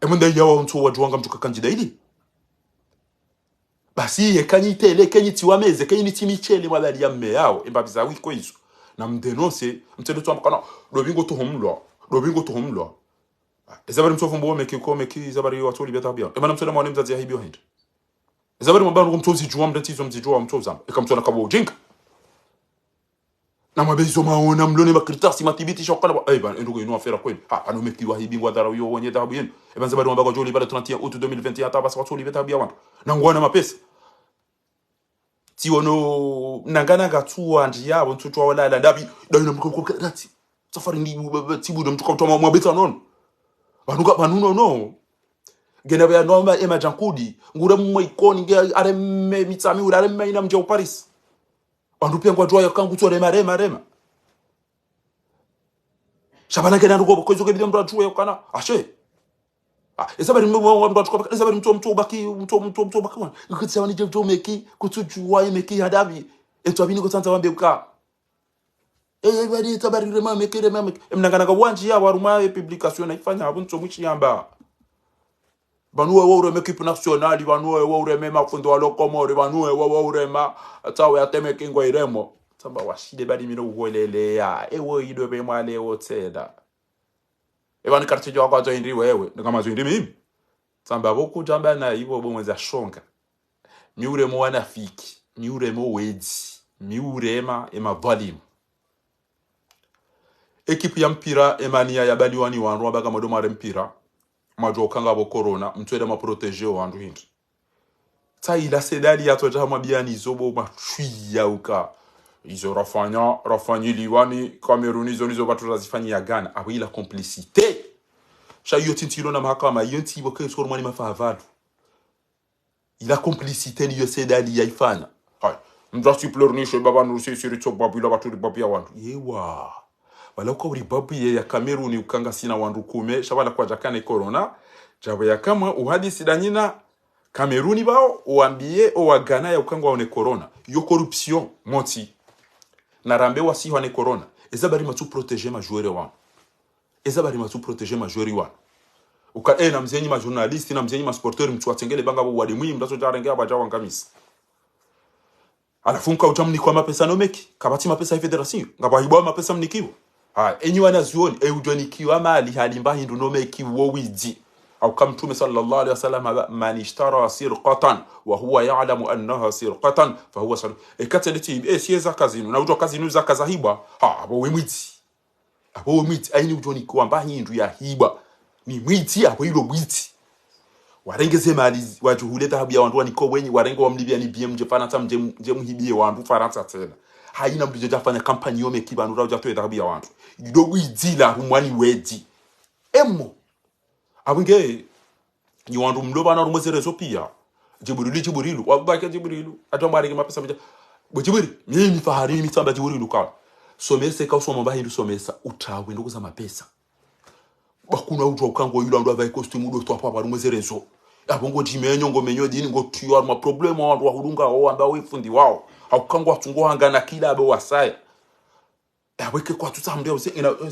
emunda yawo nto wajwanga mtuka kanjida ili basi yekanyitele kenyiti wameze kenyiti michele mwabali ya mme yao embabiza wiko izo na mdenonse mtendo to amkana dobingo to homlwa ezabari mtofumbo meki zabari watoli betabia emana mtenda mwane mzazi ya hibio hind ezabari mabano mtozi juwa mdatizo mzijua mtozam ekamtona kabo jinka na mabezo maona mlone makritasi matibiti shokala ban ndugu ino afera kweli ano mekiwa hibingwa dara yo wonye dhahabu yenu ban zabari wambako joli bala 31 août 2021 tabasa watuli beta bia wantu na ngwana mapesa ti wono nangana gatuwa ndiyabo ntutwa wala ndabi dayina mko rati safari ndi tibudo mtuka mtoma mwabeta non banuka banuno no gena bya noma ema jankudi ngura mwe ikoni nge are me mitami ura are me ina mje Paris bandu pia ngwa jwa yakangu tsore marema shabana gena rugo kozo ke bidon bratu yakana ashe esa bari mwe mwa mtu esa bari mtu baki mtu baki wana ikitsi wani je to meki kutujwa meki hadabi eto abini ko tsanza wambe uka bari tabari rema meki mnangana ka wanji ya waruma publication na ifanya abunto mwichi yamba banuwe wa ureme equipe nationale banuwe wa ureme mafundo wa lokomore banuwe wa urema tawe ya teme kingo iremo tamba washide badi mino uholele ya ewo ido be mwale wotseda ebani karti jo kwa indri wewe ngama zo indri mimi tamba boku jamba na ibo bomweza shonga miuremo wanafiki miuremo wedi miurema ema volume equipe ya mpira emania ya baliwani wanru abaga modoma mpira majo kanga bo corona mtweda ma protéger wandu hindi ta ila sedali ya toja mabiani zobo machwiya uka izo rafanya liwani Cameroon izo batu razifanyia Ghana abo ila complicité sha yotintilo na mahakama yonti boke sormani mafavalu ila complicité ni yosedali ya ifanya hay mdrasi plornisho baba nurusi sirito babula batu babia wandu yewa wala uko ribabu ya Cameroon ukanga sina wandu kume shabala kwa jakane corona jabo ya kama uhadisi danyina Cameroon bao uambie o Ghana ya ukanga one corona yo corruption moti na rambe wasi wane corona ezabari matu protéger ma joueur wa ezabari matu protéger ma joueur wa uka na mzenyi ma journaliste na mzenyi ma sporteur mtu atengele banga bo wadi mwi mdaso jarengea bajawa ngamisi alafunka utamni kwa mapesa no meki kabati mapesa ya federation ngabahibo mapesa mnikiwo enyi wanazuoni ujoni kiwa mali halimba hindu no meki wo widi au kama mtume sallallahu alaihi wasallam man ishtara sirqatan wa huwa ya'lamu annaha sirqatan fa huwa sariq ekateleti sieza kazinu na ujo kazinu za kazahiba abo wemiti aini ujoni kiwa mba hindu ya hiba ni mwiti abo ilo mwiti warengeze mali wajuhule dhahabu ya wandu waniko wenyi warengo wamlibia ni BM jefana tam je muhibie wandu Faransa tena haina mbijo jafanya kampani yome kibanu rauja tuwe dhahabu ya wandu yido widila rumwani wedi emo abunge ni wandu mloba na rumweze rezo pia jiburilu wabake jiburilu atomba rege mapesa mja bujiburi mimi fahari mimi tamba jiburilu kwa somese ka usoma bahindu somesa utawe nduko za mapesa bakuna utwa ukango yula ndo avaye costume ndo twa papa rumweze rezo abongo jimenyo ngomenyo dini ngo tuyo ma problem wandu wahurunga wao ambao wifundi wao aukango atungo hangana kila abo wasaya weke kwa tutamndio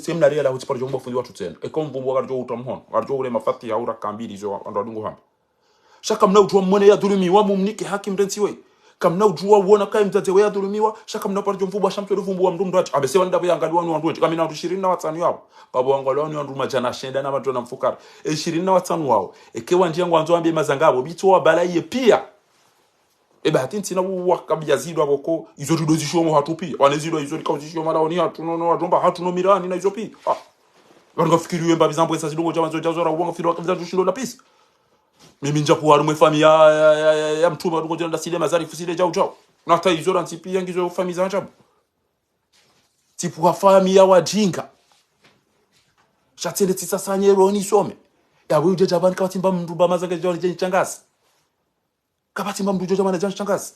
seminari la hutipara jombo fundi watu tena ekomvumbo garjo utamhon garjo ule mafati ya ura kambiri zo ando dungo hamba shaka mna ujua mmone ya dhulumiwa mumnike haki mrensiwe kamna ujua uona kai mtate we ya dhulumiwa shaka mna parjo mfubo shamto rufumbo wa mndu ati abesewa ndabo yangalwa ni wandu kamina 25 yao babo wangalwa ni wandu majana shenda na watu na mfukara 25 wao ekewa njia ngwanzo ambe mazangabo bitwa balaye pia bahati ntina wakabya zidwa boko izo tudozisho mo hatupi wanezidwa izo likawzisho mala oni hatu no adomba hatu no mirani na izo pi banga fikiri yemba bizambo esa sidongo jamanzo jazora ubonga firo wakabya tushindo na pisi mimi nja kuwa rumwe famia ya mtuma ndongo jenda sile mazari fusile jao na hata izo rantipi yangizo famia za ajabu tipu wa famia wajinga shatende tisasanye roni some ya wewe jabani kabatimba mnduba mazanga jao changazi kabatimba mndu jama na changazi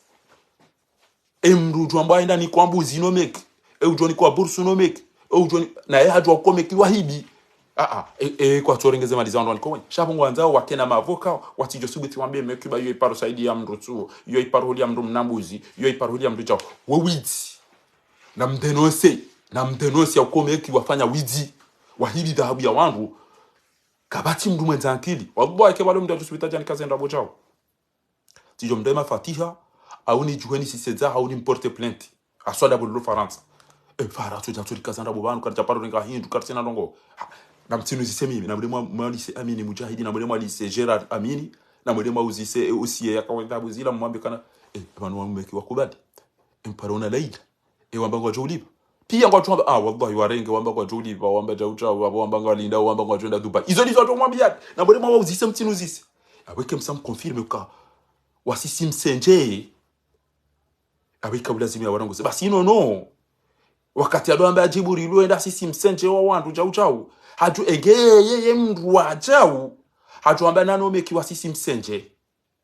mndu ambaye ndani kwa mbuzi no make ujoni kwa bursu no make ujoni na yeye hajua kwa make wahibi kwa torengeze mali za ndo alikowe shapo ngwanzao wakena mavoka watijo subiti wambie mekuba yo iparo saidi ya mndu tu yo iparo ya mndu mnambuzi yo iparo ya mndu jao wewiti na mdenose ya ukomeki wafanya widi wahibi dhahabu ya wangu kabati mndu mwenza akili wallahi ke balo mndu tusubita jani kazi ndabo jao tijo mdema fatiha au ni juheni siseza au ni porte plainte aswada bulu Faransa fara tu jatu likazanda bobanu karja paro nga hindu karsena ndongo na mtinu zisemi na mdema mwalise Amini Mujahidi na mdema alise Gerard Amini na mdema uzise usie yakawenda buzila mwambe kana banu wameki wakubadi imparona Leila wambango joliba pia kwa chomba wallahi warenge wamba kwa juli ba wamba jaucha wamba ngalinda wamba kwa jenda Dubai izo ndizo atomwambia na bole mwa uzise mtinu uzise aweke msam confirme ka wasisi msenje aweka ulazimia warangu basi no wakati adwamba Jibril luenda sisi msenje wa wandu jaucha hatu egeye mndu wa jau hatu amba nanome kiwa sisi msenje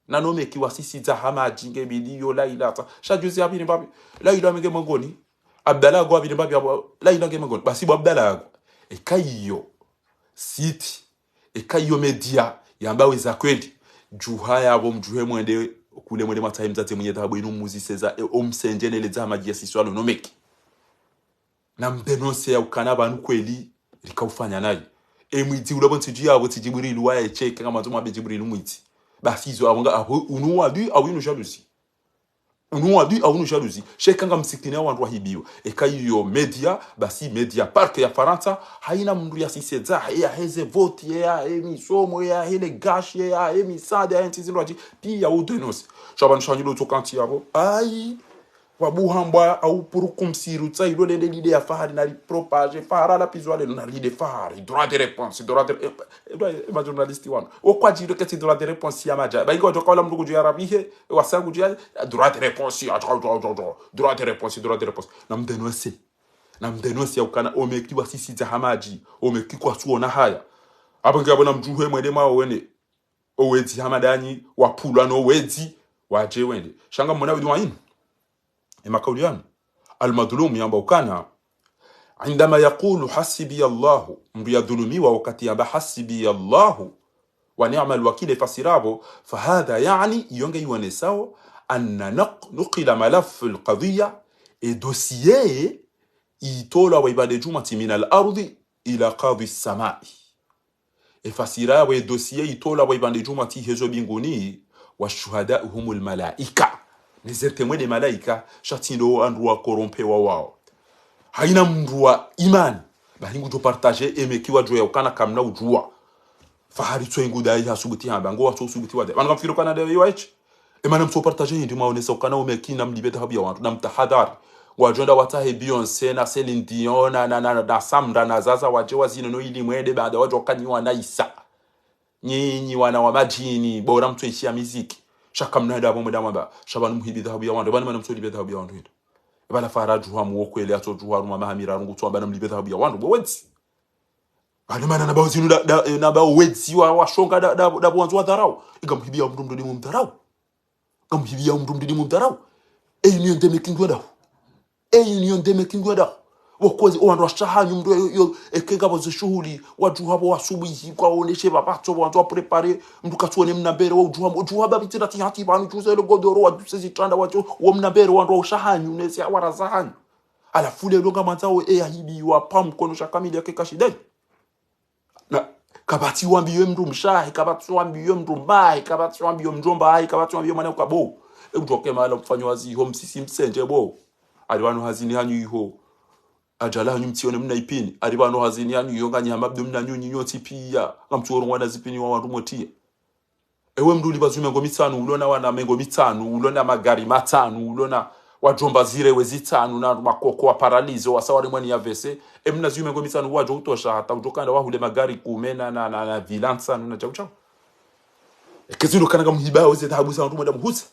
nanome kiwa sisi zahama jinge bidio la ilata shajuzi hapi ni babi la ila menge mongoni Abdallah go abide mbabi la ila ngeme gon basi bo Abdallah ekayo siti ekayo media yamba weza kweli juhaya abo mjuhe mwende kule mwende matime zate mwenye tabo inu muziseza omsenje nele za magia siswalo no meki na mdenonse ya ukana banu kweli likaufanya nayo mwiti ulabo ntiji abo Jibril wae cheke kama zoma be Jibril mwiti basi zo abonga abo unuwa du awinu jalousie unuwa au jalousie shekanga msikini wandu wahibiwa ekayo media basi media park ya Faransa haina mndu ya siseza ya heze vote ya emisomo ya hele gashi ya emisade ya ntizindwa pia udenos shaban shanyilo tokanti yabo ai wabuhambwa au purukumsiru tsailo lende lide ya fahari na propage fahara la pizwale na lide fahari droit de réponse ma journaliste wan o kwa jiro kati droit de réponse ya maja ba ingo toka la mndugu ju arabihe wasangu ju droit de réponse ya droit de réponse na mdenose ya ukana omekiwa sisi za hamaji omekikwa suona haya hapo ngabona mjuhe mwende mwa wene owezi hamadani wapulwa no wezi waje wende shanga mwana widu waini مكوليان المظلوم ينبوكانا عندما يقول حسبي الله مبيا ظلمي ووقت ينبا حسبي الله ونعم الوكيل فسرابه فهذا يعني يونغي ونساو أن نقل ملف القضية دوسيه يطول ويبال جمعة من الأرض إلى قاضي السماء فسرابه دوسيه يطول ويبال جمعة هزو بينغوني والشهداء هم الملائكة nizerte mwene malaika shatindo andrua korompe wao haina mndua imani bahingu to partager emekiwa joya ukana kamna ujua fahari twengu dai hasubuti hamba ngo waso subuti wade bana mfiro kana de yoich emana mso partager ndi maonesa ukana umekina mlibeta habia watu na mtahadhari wajonda watahe Beyoncé na Celine Dion na Samra na Zaza waje wazino no ili mwede baada waje wakanywa na Isa nyinyi wana wa majini bora mtu ishia muziki shaka mnada abo mudamaba shabanu muhibi dhahabu ya wandu bana mana msoli be dhahabu ya wandu hito bana faraju ha muokwele ato juharu mama hamira rungu to bana mlibe dhahabu ya wandu bo wedzi bana mana na bawzinu na bawo wedzi wa shonga da bonzo wa dharau igamhibi ya mndu mdodi mumdharau gamhibi ya mndu mdodi mumdharau union de making wada wakozi owandu washahanyu mndu yo ekega bozo shughuli wajuhabo wasubuhi kwa oneshe babato wanzo prepare mndu katone mnambere wa ujuhaba bitira tihati banu chuzelo godoro wa dusezi tanda wacho wa mnambere wandu washahanyu nesi awarazahanyu ala fule longa manzao ahibi wa pam kono shakamili yake kashidai na kabati wambiwe mndu mshahi kabati wambiwe mndu mbai kabati wambiwe mjomba hai kabati wambiwe mwana ukabo ujoke mala mfanywa ziho msisi msenje bo alibanu hazini hanyu iho ajala hanyu mtione mna ipini alibanu hazini hanyu yonganya mabdu mna nyunyi nyoti pia ngamtuoro mwana zipini wa wandu motie ewe mndu libazume ngo mitanu ulona wana mengo mitanu ulona magari matanu ulona wajomba zire wezitanu na makoko wa paralizo wasawari mwani ya vese emna zume ngo mitanu wajo utosha hata utokanda wahule magari kumena na vilansa na chau ekezino kananga mhiba weze dhahabu sa ndumo damuhusa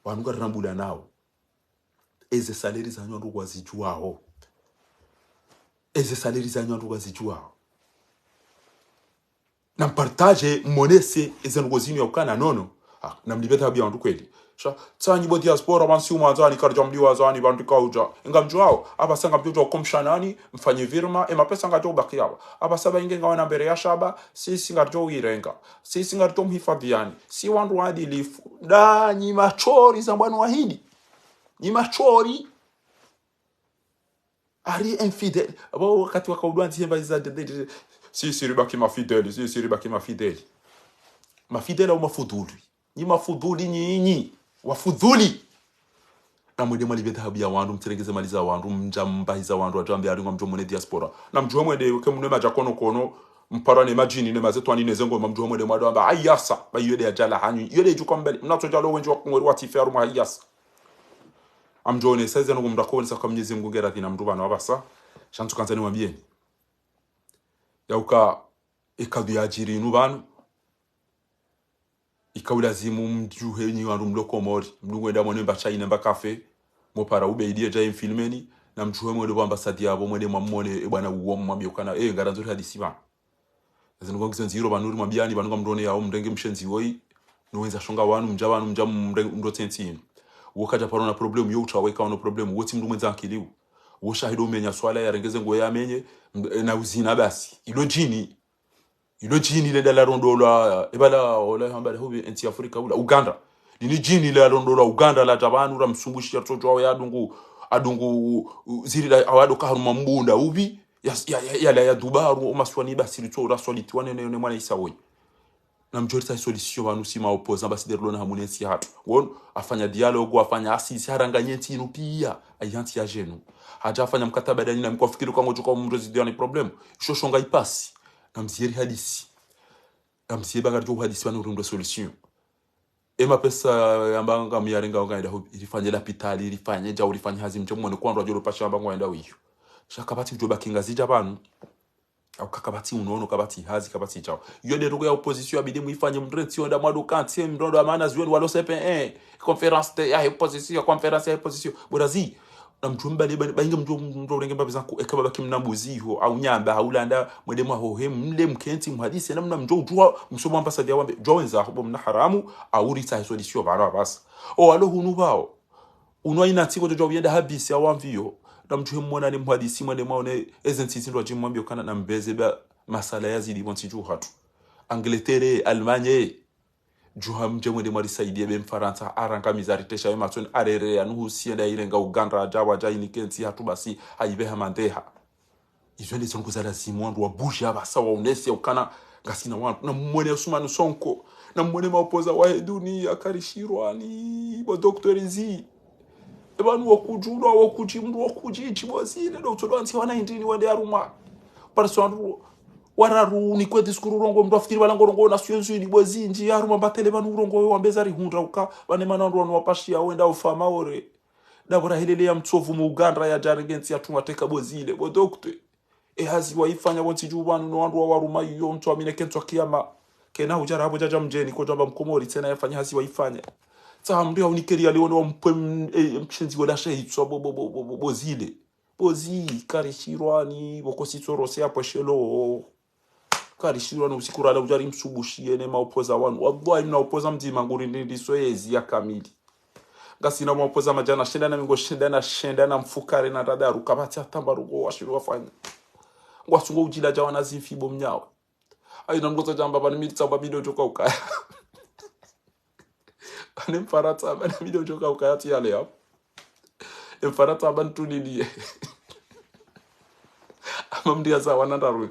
wanuka rambula nao eze saleri za nyandu wazijuao eze saleri za nyandu wazijuao na mpartage monese eze ngozini ya ukana nono na mlibeta habi yandu kweli tsanyi bo diaspora wansi umazani karja mliwa zani bantu kauja ngamjuao abasanga mjojo komshanani mfanye virma mapesa ngajo bakiawa abasaba inge ngawana mbere ya shaba sisi ngajo irenga sisi ngajo mhifadhiani si wandu waadilifu da nyi machori za bwana wahidi ni machori ari infidèle abo wakati wakaudwa nzimba za si ribaki mafidèle si ribaki mafidèle mafidèle au mafudhuli ni mafudhuli nyinyi wafudhuli na mwede mali dhahabu ya wandu mterengeze mali za wandu mjamba za wandu atambia ari ngomjo mone diaspora na mjua mwede kemune majakono kono mparane majini ne mazeto ani nezengo mjua mwede mwado amba ayasa ba yede ajala hanyu yede juko mbele mnato jalo wenjo wa kungori wa tifaru ma ayasa amjone saizi anokumrakoni saka Mwenyezi Mungu ngera thina mtu bana wabasa shantu kanzani mwambieni yauka ikadu ya ajiri inu banu ikawulazimu mjuhe nyi wandu mloko mori mlungwenda mwene mba chai nemba kafe mopara ube idie jai mfilmeni na mjuhe mwene wa ambasadi yabo mwene mwamone bwana uwo mwambie ukana ngaranzuri hadisi bana zingongizo nziro banuri mwambiani banunga mrone yao mrenge mshenzi woi nuwenza shonga wanu mjabanu mjamu mrotentini wokaja parona problem yo utaweka ono problem woti mndu mwenza akiliu wo shahido umenya swala ya rengeze ngo yamenye na uzina basi ilo jini le dala rondola ebala ola hamba hobi enti Afrika ula Uganda lini jini le rondola Uganda la tabanu ra msumbushi toto ya adungu ziri la awado karuma mbunda ubi ya dubaru omaswani basi lito ra soliti wane ne mwana isawoyi na mjorita solution banu sima opposant basi derlo na hamunensi hatu won afanya dialogue afanya asisi haranganyenti inu pia ayanti ya jenu haja afanya mkataba dani na mkofikiri kwa ngojo kwa mresident ni problem shoshonga ipasi na mzieri hadisi na mzieri bagarjo hadisi banu rundo solution ema pesa yambanga myarenga ngaenda ilifanya lapitali ilifanya ja ulifanya hazi mchemo mwana kwa ndo joro pasha yambanga ngaenda wiyo shakabati mjoba kingazi jabanu au kakabati unono kabati hazi kabati chao yode rugo ya opposition abidi muifanye mdreti onda mwadu kantie mdondo amana zioni walo CP1 conférence ya opposition conférence ya opposition borazi na mjumba le bainga mjumba urenge mbabiza ku ekaba bakimnambuziho au nyamba haulanda mwede mwahohe mle mkenti muhadisi namna mjojua msomo ambassadeur wambe jowenza hobo mna haramu au rita solution bara bas o alo hunu bao unwa inatiko jojo bienda habisi awamvio na mjuhe mwana ni muhadisi mwene maone ezentisi ndo jimu mwambio kana na mbeze ba masala ya zidi wanti juu hatu Angleterre, Allemagne juha mje mwede mwari saidi ebe mfaranta aranga mizaritesha we matoni arere ya nuhu sienda irenga Uganda ajawa jai nikenti hatu basi haibeha mandeha izwende zongu zala zimuandu wa bushi haba sawa unesi ya ukana gasina wantu na mwene Usmanu Sonko na mwene maopoza wahe dunia karishirwani bo doktorizi ebanu wakujura wakujimru wakujichi bozile ndo tolwanti wana indini wende aruma paraswanru wararu ni kwe diskuru rongo mdu afikiri balango rongo na siyonzu ni bozinji aruma batele banu rongo wambezari hundra uka bane manandu wanu wapashia wenda ufama ore dabura helele ya mtsovu mu Uganda ya jarigenti ya tungateka bozile bo dokte hazi waifanya wonti jubanu no wandu waruma yo mtu amine kentwa kiyama kena hujara hapo jaja mjeni kwa jamba mkomori tena yafanya hazi waifanya Samri au nikeri ya leone wa mshenzi wala shehitso bozile bozi karishirwani bokositsoro se aposhelo karishirwani usikurala ujari msubushie ne maopoza wanu wallahi mna opoza mzima nguri ndisoyezi ya kamili gasina maopoza majana shenda na mingo shenda na mfukare na dadaru kabati atamba rugo washiru wafanya ngwasungo ujila jawana zifibo mnyawe aina ngoza jamba bani mitsa babido joka ukaya Mfarata bana video joka ukayati yale hapo mfarata bantu nini amamdia za wanandaru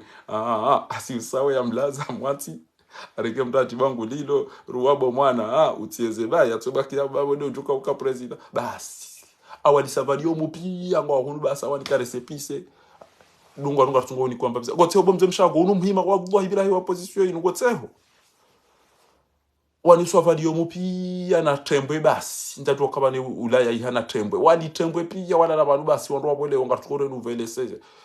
asiusawe ya mlaza mwati arike mtati bangu lilo ruwabo mwana utieze baya tobaki ya babo ndio joka uka president basi awali savario mupia ngo hunu basa wani karesepise dunga tungoni kwamba gote bomze mshago unumhima wallahi bila hiyo opposition inu goteho wani swavadio mupia na tembwe basi ndatoka bane Ulaya ihana tembwe wali tembwe pia wala na bantu basi wandu wabole ngatukore nouvelle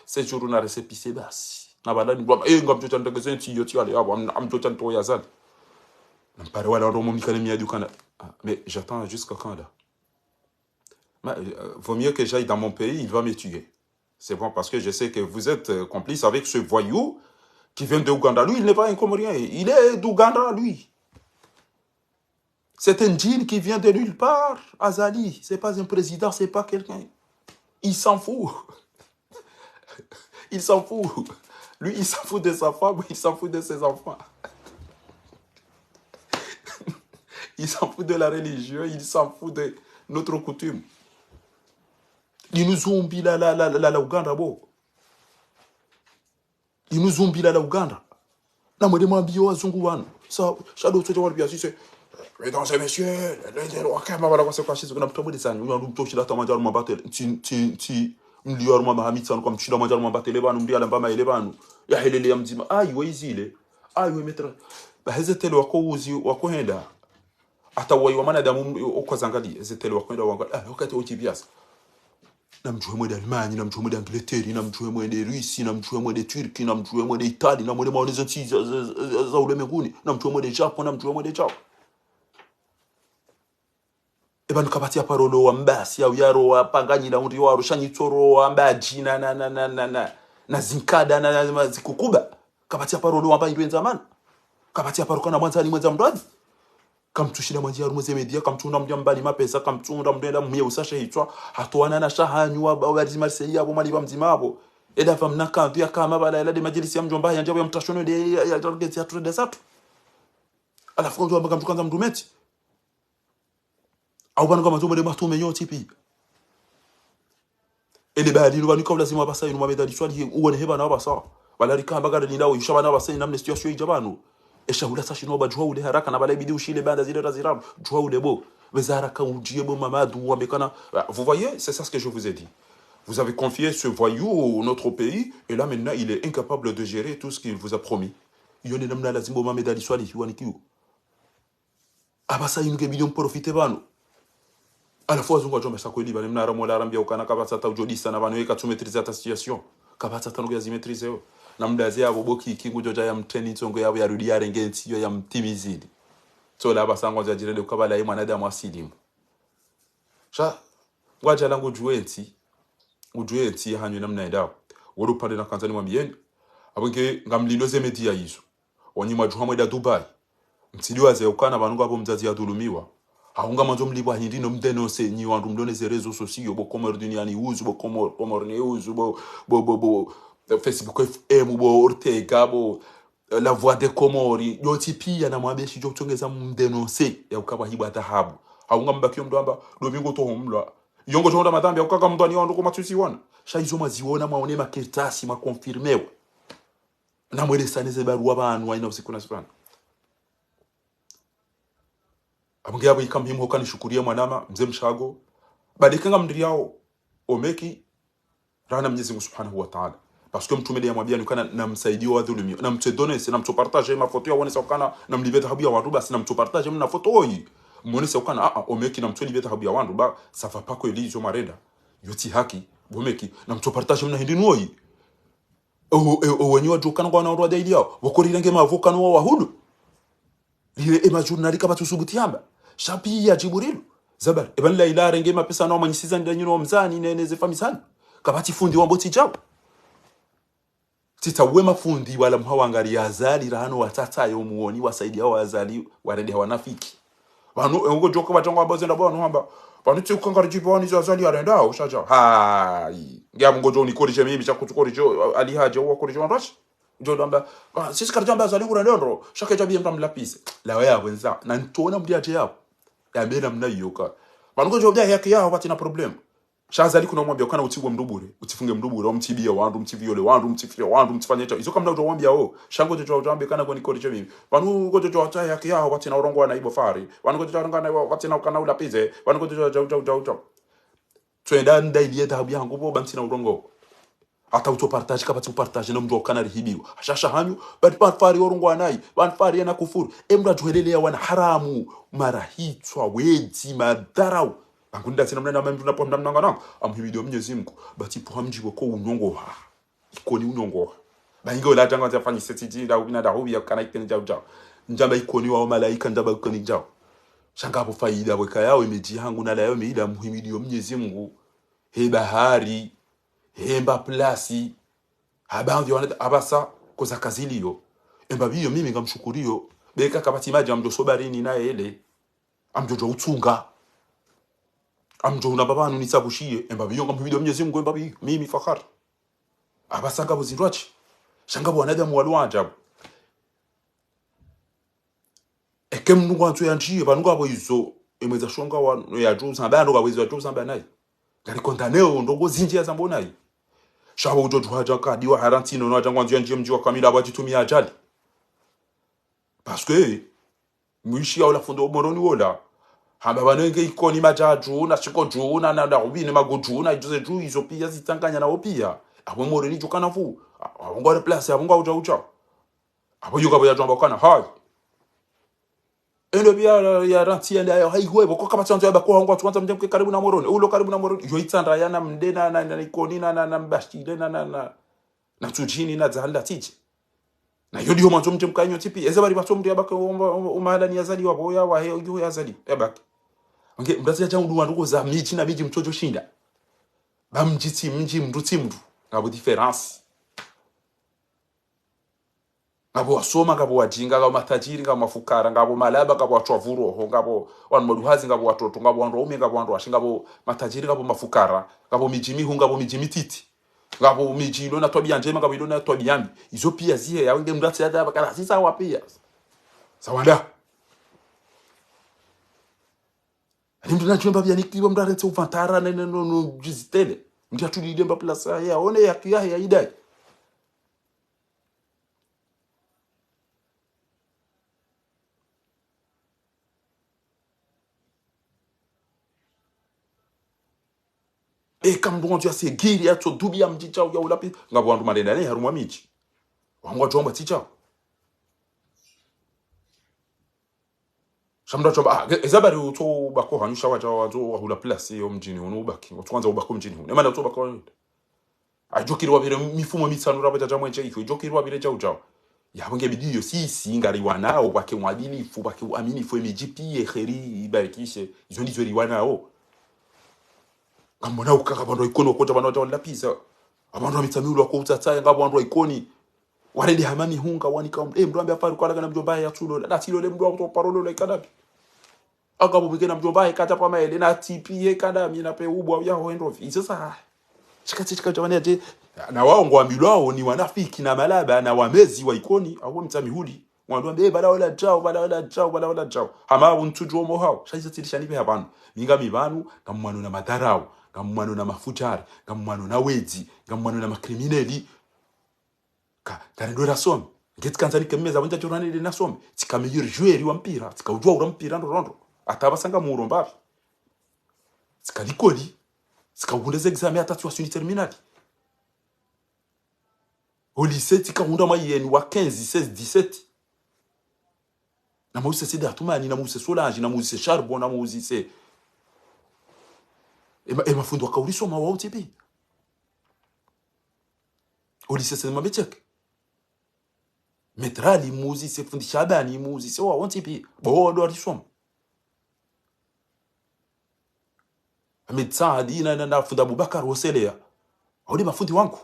séjour na récépissé basi na balani ngwa ngamjocha ndegeze nti yoti yale abo amjocha nto yazali mpare wala ndo mumikane miadu kana mais j'attends jusqu'à quand là vaut mieux que j'aille dans mon pays il va me tuer c'est bon parce que je sais que vous êtes complice avec ce voyou qui vient de Ouganda lui il n'est pas un Comorien il est d'Ouganda lui. C'est un djinn qui vient de nulle part, Azali. C'est pas un président, c'est pas quelqu'un. Il s'en fout. Il s'en fout. Lui, il s'en fout de sa femme, il s'en fout de ses enfants. Il s'en fout de la religion, il s'en fout de notre coutume. Il nous zombie la Ouganda, bo. Il nous zombie la Ouganda. Na mwede mwambio wa zungu wanu. Ça, shadow tsote wali biasi c'est mesdames et messieurs, le roi kama wala kwa kwa shizo kuna mtombo disani unandu mtoshila tamanjaro mabatele ti mlior mama hamitsan kwa mchila manjaro mabatele banu mdia lamba maile banu ya helele ya mzima ayi wizile ayi metra bahezetele wako uzi wako henda hata wao wanadamu ukozangalia zetelo wakwenda wangalia wakati ukibiasa namjue mwede Allemagne namjue mwede Angleterre namjue mwede Russi namjue mwede Turki namjue mwede Italia namjue mwede nchi za ulimwenguni namjue mwede Japan namjue mwede Japan ebanu kabatia parolo wa mbasi au yaro wa panganyira undi wa rushanyitsoro wa mbaji na zinkada na zikukuba kabatia parolo wa mbayi nzamana kabatia parokana mwanzani mwanza mradi kamtushira mwanji ya rumeze media kamtunda mjambani mapesa kamtunda mndenda mye usasha hitwa hatoana na shahanyu wa badi Marseille yabo mali bamzima abo eda famna kantu ya kama bala ila de majlisi ya mjomba ya njabo ya mtashono de ya target ya 37 alafu ndo ambaga mtukanza mdumeti au bana kama tumbe de matume yote pi ele bali no banika lazima basa ino mabeda liswali uone heba na basa bala rikamba gada lindawo yushabana basa namne situation ijabanu eshahula sashino ba jwa ule haraka na balai bidi ushile banda zile razirabu jwa ule bo bezara ka ujie bo mamadou amekana. Vous voyez, c'est ça ce que je vous ai dit. Vous avez confié ce voyou au notre pays et là maintenant il est incapable de gérer tout ce qu'il vous a promis. Yone namna lazimbo mamedali swali wanikiu abasa inuke bilion profiter bano à la fois zungu ajomba sakweli bale mna ramola arambia ukana kabasa ta ujodisa na bano eka tu maîtriser ta situation kabasa ta ngoya zimetriser yo na mdazi yabo boki kingu joja ya mtreni tongo yabo ya rudia rengensi yo ya mtimizidi so la basango za jirele ukabala yima nadamu asilimu sha waja langu ujuenti hanyu namna edao woro pande na kanzani mwambieni abonge ngamliloze media hizo wanyima juhamwe da Dubai mtsidiwa ze ukana banunga abo mzazi ya dhulumiwa haunga manzo mlibwa hindi no mdenose nyi wandu mdoneze rezo sosio bo komor duniani uzu bo komor ne uzu bo Facebook FM bo Ortega bo la voix des Comores yoti pia na mwabeshi jo tongeza mdenose ya ukaba hibwa dhahabu haunga mbakio mdamba domingo to homla yongo jonda madhambi ukaka mndani wandu ko matusi wana shaizo maziona maone maketasi makonfirmewa na mwele saneze barua banu waina usiku na sipana abunge yabo ikamhimu hokani shukuria mwanama mzee mshago badikanga mndiri yao omeki rana Mwenyezi Mungu Subhanahu wa Ta'ala parce que mtume ya mwambia nikana na msaidio wa dhulumi na mtedone na mtopartage ma photo ya wonesa ukana na mliveta habu ya wandu basi na mtopartage mna photo hii mwonesa ukana omeki na mtoliveta habu ya wandu ba safa pako elizo marenda yoti haki bomeki na mtopartage mna hindi noi wenyewe jokana kwa na ro daily yao wakorirange mavokano wa wahudu lile ema journali kama tusugutiamba shapi ya Jibrilu zabar ibn la ila renge mapesa na manyisiza ndanyino mzani neze famisani kabati fundi wa mboti jao titawe mafundi wala mhawangari ya azali rahano watata yo muoni wasaidia wa azali warende wanafiki banu ngo joka batongo abaze ndabo hamba banu tukangara jiboni za azali arenda ushaja hai ngiyabo ngojo ni korije mimi chakutukorijo ali haje wa korijo ndash njo ndamba sisi karjamba azali kurandoro shaka jabi mtamlapise la waya wenza na ntona mdiaje yao ya bena mnayoka banu ngojo bya yake yao batina problem shazali kuna mwambia kana utigwe mdubure utifunge mdubure umtibia wandu mtiviole wandu mtifia wandu mtifanye hicho izo kama ndio wambia shango jojo wambia kana kwani kodi mimi banu gojo hata yake yao batina urongo na ibo fari banu gojo ranga na batina kana ulapize banu gojo jau twenda ndai ya dabu yangu bo batina urongo hata utopartage kapati upartage na mjo kana rihibiwa shasha hanyu bali fari urongo nai ban fari na kufuru emra juhelelea wana haramu marahitwa wezi madarau angunda sina mnana mtu napomda mnangana amhibidio Mwenyezi Mungu bati po hamjibo ko unyongo ikoni unyongo baingo la tanga zafanya setiji da ubina da hubi ya kana ikeni jao njamba ikoni wa malaika ndaba ikoni jao shanga hapo faida weka yao imeji hangu na leo meida muhimidio Mwenyezi Mungu he bahari hemba plasi habandi wana abasa koza kazilio emba biyo mimi ngamshukurio beka kabati maji amjo sobarini na ele amjojo utunga amjo una baba anu nisabushie emba biyo ngamhibidio Mwenyezi Mungu emba biyo mimi fakhar abasanga buzirwachi shanga bwanadamu walwanja ekem nungwantu yanjie banunga abo izo emeza shonga wa ya juza bando kabwezo juza banai ngari kontaneo ndongo zinjia zambonai shabo ujojo haja kadiwa harantino no ajangwanzu yanjie mji wa kamila abajitumia ajali parce que mwishi ya ula fundo moroni wola hamba banenge ikoni majaju na chiko juna na ubine magoju na ijoze ju izo pia zitanganya na opia abo moroni jukana fu abongore place abonga uja abo yuka boya jamba kana hai endo bia ya ranti enda ya haigwe boko kama chanzo ya bako hangu tuanza mjemke karibu na moroni ulo karibu na moroni yo itsandra yana mdena na ikoni na mbashile na tujini na zahanda tiji na yodi ho manzo mjemka nyo tipi eze bari bato mdia bako umahala ni yazali wabo ya wa yo yazali ebaki nge mdazi ya changu nduko za michi na biji mtojo shinda bamjiti mji mruti mru ngabo difference ngabo wasoma ngabo wajinga ngabo matajiri ngabo mafukara ngabo malaba ngabo watwavuro ho ngabo wanmoduhazi ngabo watoto ngabo wanroume ngabo wandoashi ngabo matajiri ngabo mafukara ngabo mijimi hu ngabo mijimi titi ngabo mijilo na tobia njema ngabo ilo na tobia mbi izo pia zihe ya wenge mdati ya bakala sisa wapia sawanda nimdu na chumba bia nikiwa mdarete ufantara no jizitele ndia tulidemba plasa ya one ya idai kama ndongo ase giri atso dubi ya mji chao ya ulapi ngabo wandu malenda ne harumwa miji wangu chomba tichao shamda chomba ezabari uto bako hanyusha wajo wahula place yo mjini unu ubaki utwanza ubako mjini unu emana uto bako ajokiri wabire mifumo mitsanu rabaja jamwe je iko jokiri wabire jao yabonge bidiyo si ngari wanao bake mwabini fu bake amini fu mjipi kheri ibarikishe izo ndizo riwanao ngamona ukaka bantu ikono ko jabana wala pizza abantu mitamiulo ko utsatsa ngabo bantu ikoni warende hamami hunga wanika mdombe afaru kwala kana mjomba ya tulo na tilo le mdo ko parolo le kadapi akabo bigena mjomba kata pa maele na tipi kadami na pe ubwa ya hoendo sasa chika jabana je na wao ngwambilwa wao ni wanafiki na malaba na wamezi wa ikoni au mtamihudi mwandwa bala wala jao hama untujo mo hao shaisa tilishani be abantu minga mibanu ngamwano na madarao ngamwano na mafutari ngamwano na wezi ngamwano na makriminali karendora som ngeti kanzani kemeza bonja jorani le nasom tikameyir joueur wa mpira tikawujwa ura mpira ndo atabasanga mu urombabi tikalikoli tikawundeze examen atatu wa suni terminali au lycée tikawunda mayeni wa 15 16 17 na muse sida tumani na muse solange na muse charbon na muse mafundo akauliso mawa tipi au lycée c'est mabechek metrali muzi se fundi shabani muzi se wa tipi bo ndo alisoma ametsa adina na funda Abubakar Hoselea au mafundi wangu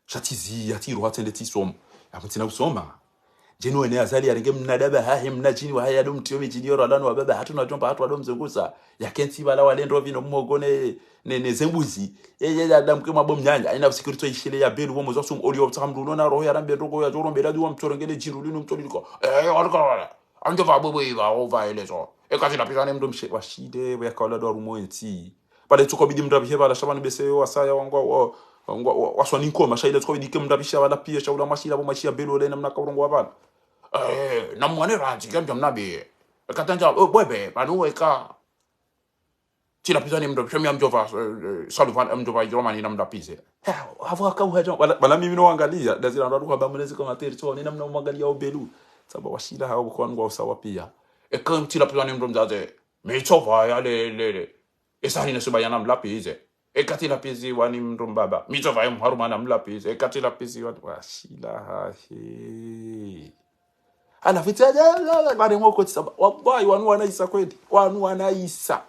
shatizi yatiro hatende tisomo amutina usoma jeno ene azali arenge mnadaba hahe mnajini wa haya dum tiyo mijini yoro alano wa baba hatuna jomba hatu wadom zengusa ya kenti bala walendo vino mmogone ne zembuzi yeye adam kema bom nyanya ina security ishile ya belu wo mozo sum oli obta hamduno na roho ya rambe ndoko ya joro mbela duwa mtorongele jiru linu mtoliko alika anje va bobo iva ova elezo kazi na pisane mdom washide we akawala do rumo enti pale tuko bidi mdabi heba la shabani bese wasaya wangu waswa ninko mashaila tuko bidi kemdabisha wala pia shaula mashila bo mashia belu le namna kaurongo abana na mwane ranji kemja mnabi katanja bwebe panuwe ka tila pisani mdabisha mi mjova salufan mjova Germany namna pise havu ka uhaja wala mimi no angalia dazira ndo kwa bamulezi kama territory ni namna mwangalia obelu sababu washila hao kwa ngwa usawa pia kan tila pisani mdomzaze mechova ya le esari ne suba yana mlapize katila pisi wani mdombaba mechova ya mharuma na mlapize katila pisi washila hahe ana fitaje bale ngoko tsaba wallahi wanu wanaisa kweli wanu wanaisa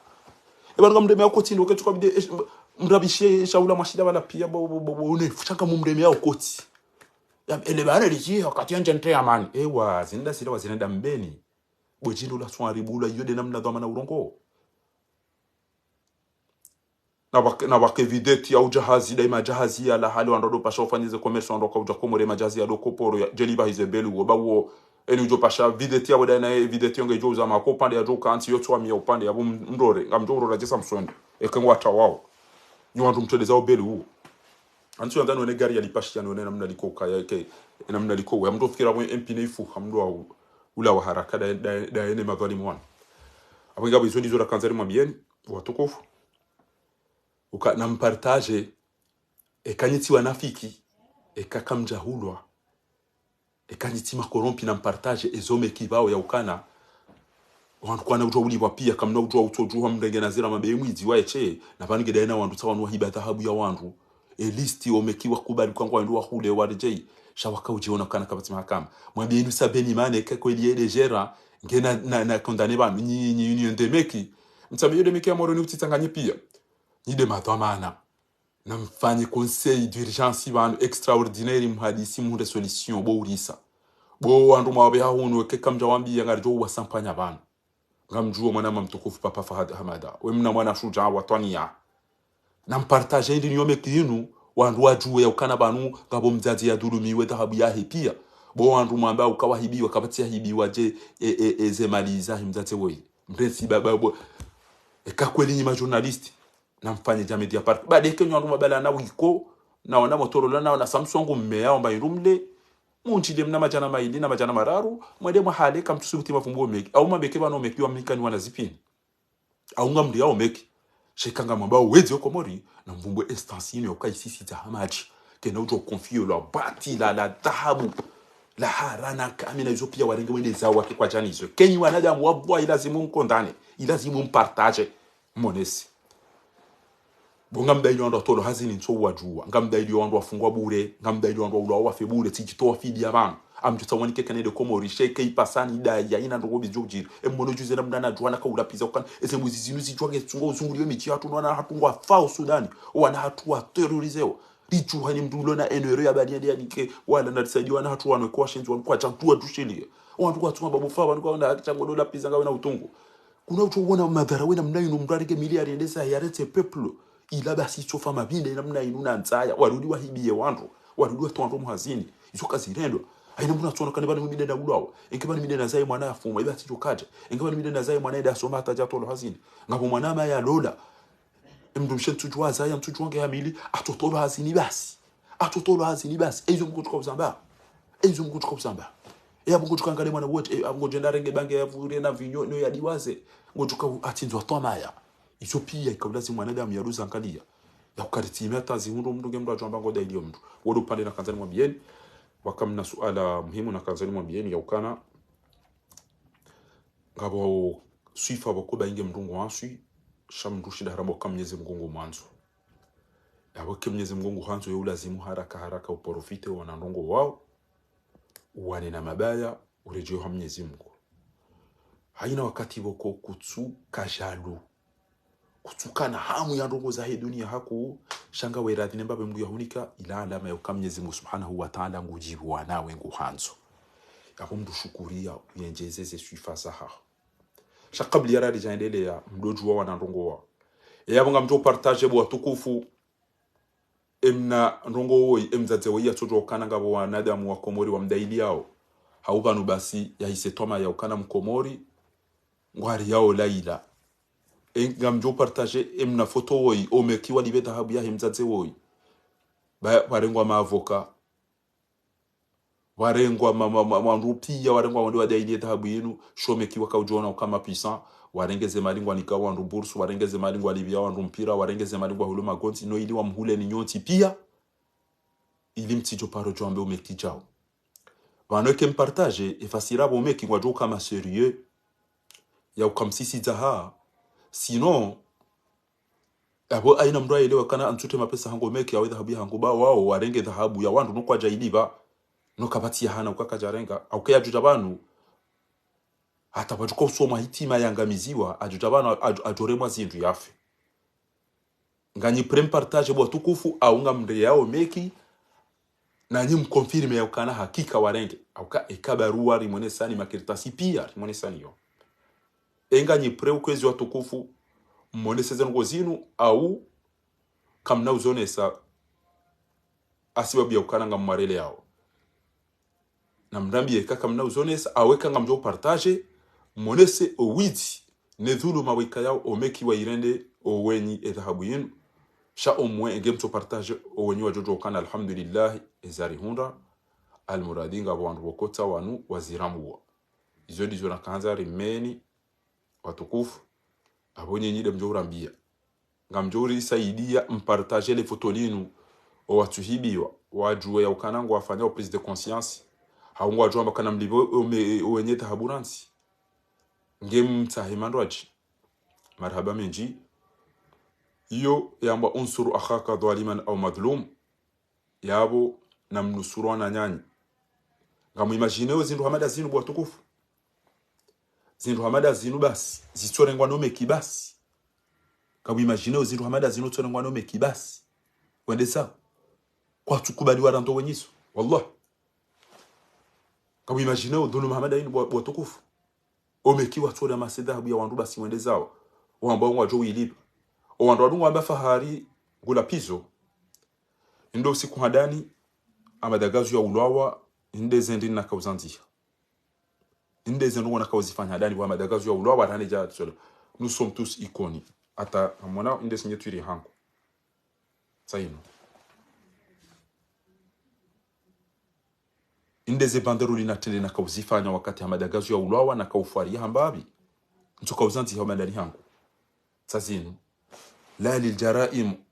ebanga mndeme yako tindo ketuka bide mrabishe shaula mashida wala pia une fuchanga mumndeme yako koti ya ele bana liji wakati anje nte amani ewa zinda sila wazinenda mbeni bojindo la swari bula yode namna dhamana urongo na wakevideti au jahazi daima jahazi ya la hali wandodo pasha ufanyize commerce wandoka ujakomore majazi ya dokoporo ya jeliba hizebelu bawo eni ujo pasha videti ya wada na videti yonge joza mako pande ya joka anti yotu wami ya upande ya mdore ngamjoro rajesa mswende ekengwa tawao nyuandu mtoleza obelu huo anti yangano ne gari ya lipashi ya none namna likoka ya ke namna likoka ya mdo fikira mwe MP neifu hamdo ula wa haraka da ene madhalimu wana abinga bizo ndizo la kanzari mwambieni watukufu uka na mpartage kanyiti wanafiki kakamja hulwa Ekanitima korompi na mpartage ezome kibao ya ukana wantu kwana ujwa uliwa pia kamna ujwa utojua mrenge nazira mabe mwizi waeche na vange daina wantu tawa nwa hiba dhahabu ya wantu listi omekiwa kubali kwa wantu wa hule warjei shawaka ujiona kana kabati mahakama mwambie inu sabeni mane kako iliye jera ngena na kondane ba ni ndemeki mtabiyo demeki ya moro ni utitanganye pia ni de matamana na mfanye conseil d'urgence banu extraordinaire mhadisi mu solution bo urisa bo wantu mabe hahunu keka mjawambi yangarjo wasampanya banu ngamjua mwana mtukufu Papa Fahad Hamada we mna mwana shujaa wa Twania na mpartage ndi nyome kinu wantu wajue ya ukana banu ngabo mzazi ya dulumiwe dhahabu yahe pia bo wantu mwamba ukawahibiwa kabatia hibiwa je ezemaliza mzazi we mresi baba bo ekakweli nyima journalist na mfanye jamedi ya park bade kenyo wantu mabala na wiko na wana motorola na Samsung mmea omba irumle munjide mna majana maili na majana mararu mwede mwahale kamtusubuti mafumbo meki au mabeke bano meki wa mikani wana zipini au ngamri yao meki shekanga mwamba uwezi okomori na mvumbo estansini yoka isisi za hamaji kena ujo konfio la bati la dhahabu la harana kamina izo pia warenge wende za wake kwa janizo kenyi wanadamu wabwa ilazimu mkondane ilazimu mpartage monesi bonga mdaili wando tolo hazini nso wajua ngamdaili wando wafungwa bure ngamdaili wando ulo wafe bure tikitoa fidi abantu amjuta wanike kanede komori sheke ipasani daya ina ndo bijojiri emono juze na mdana juana ka ulapiza ukana ese muzizinu zijwage tsungo uzunguriyo michi hatu wana hatungwa fao Sudani wana hatu wa terrorizeo richu hani mdulo na enero ya bani ya nike wala na tsaidi wana hatu wana kwa shenzi wana kwa chantua tusheli wantu kwa tunga babu fa wana kwa wana chango dola piza ngawe na utungu kuna ucho wana madhara wena mnayo nombrarike miliari ndesa yarete peuple ila basi chofa mabinde namna inuna nzaya warudi wahibiye wantu warudi watonto muhazini izoka zirendo aina muna tsona kana bani mide na ulawo enkebani mide na zai mwana ya fuma iba tijokaje enkebani mide na zai mwana ida soma hata tolo hazini ngabo mwana ma ya lola emdumshe tujwa zai mtujwange hamili atotolo hazini basi ezo mkutuka uzamba ya mkutuka ngale mwana wote abungojenda renge bange ya vure na vinyo no ya diwaze ngotuka atinzwa tomaya Ethiopia ikabulazi mwanadamu ya ruza angalia ya ukaritimia hata zihundo mndu ngemdo ajamba ngoda ilio mndu wodo pande na kanzani mwambieni wakamna suala muhimu na kanzani mwambieni ya ukana ngabo suifa bakuba inge mndungu wansui shamndu shida harabo kamnyeze mgongo mwanzo ya wake mnyeze mgongo hanzo ya ulazimu haraka uporofite wana ndongo wao uwane na mabaya urejeo hamnyezi mgo haina wakati wako kutsu kajalu kutukana hamu ya ndongo za hii dunia haku shanga weradhi nembabe mgu yahunika ila alama ya ukamnyezi Mungu subhanahu wa ta'ala ngujibu wanawe nguhanzo ya kumdu shukuria uyenjezeze suifa saha shakabli yaradi jaendele ya mdoju wa wanandongo wa ya bunga mjo partage bu watukufu emna ndongo woi emzaze woi ya chojo wakana ngabo wanadamu wa komori wa mdaili yao haubanu basi ya hisetoma ya ukana mkomori ngwari yao laila ngamjo partage emna foto woi omekiwa libe dhahabu ya hemzaze woi warengwa maavoka warengwa manrupia warengwa wandi wadaili dhahabu yenu shomekiwa kaujona kama pisa warengeze malingwa nikawa wandu bursu warengeze malingwa libia wandu mpira warengeze malingwa huluma gonti no ili wa mhule ni nyoti pia ili mtijo paro jombe umekijao wanoke mpartage efasira bo meki ngwajo kama sérieux ya ukamsisi zaha sinon abo aina mndwa elewa kana antute mapesa hango meki ya dhahabu hango ba wao warenge dhahabu ya wandu no kwa jailiba no kabati ya hana ukaka jarenga au kaya jujabanu hata bajuko soma hitima yangamiziwa ajujabanu ajoremwa zindu yafe ngani partage bo tukufu au ngamre yao meki na nyi mkonfirme ya ukana hakika warenge au ka ekabarua rimone sani makiritasi pia rimone sani yo enganye ukwezi wa tukufu mwone sezenu ngozinu au kamna uzonesa asibabu ya ukana nga mwarele yao na mrambi eka kamna uzonesa aweka nga mjo partage monese owidi nedhulu mawika yao omeki wa irende owenyi edhahabu yenu sha omwe enge mto partage owenyi wa jojo ukana alhamdulillah ezari hunda almuradinga wandu wakota wanu waziramuwa izo dizo na kanza rimeni watukufu abonye nyide mjorambia ngamjori saidia mpartager les photos linu o watuhibiwa wajue ya ukanango afanya au prise de conscience haungwa jomba kana mlibo wenye tahaburansi ngem tahimandwaji marhaba menji iyo yamba unsuru akhaka dhaliman au madhlum yabo namnusuru na nyanyi ngamu imagineo zindu hamada zinu bwa tukufu zindu hamada zinu basi zitorengwa no meki basi ngamu imagineo zindu hamada zinu torengwa no meki basi wende sa kwa tukubali waranto wenyiso wallah ngamu imagineo dunu hamada inu bwa tukufu omeki watora masedabu ya wandu basi wende zao wamba ngwa jo wilipa o wandu adungu amba fahari gula pizo ndo siku hadani amadagazu ya ulawa inde zendi na kauzandia inde zendu na kauzifanya hadani wa amadagazu ya ulawa tane ja tsolo nous sommes tous iconi ata amona inde signature hangu saino inde ze bandero linatele na kauzifanya wakati amadagazu ya ulawa na kaufaria hambabi nto kauzandia wa madani hangu sazino لا للجرائم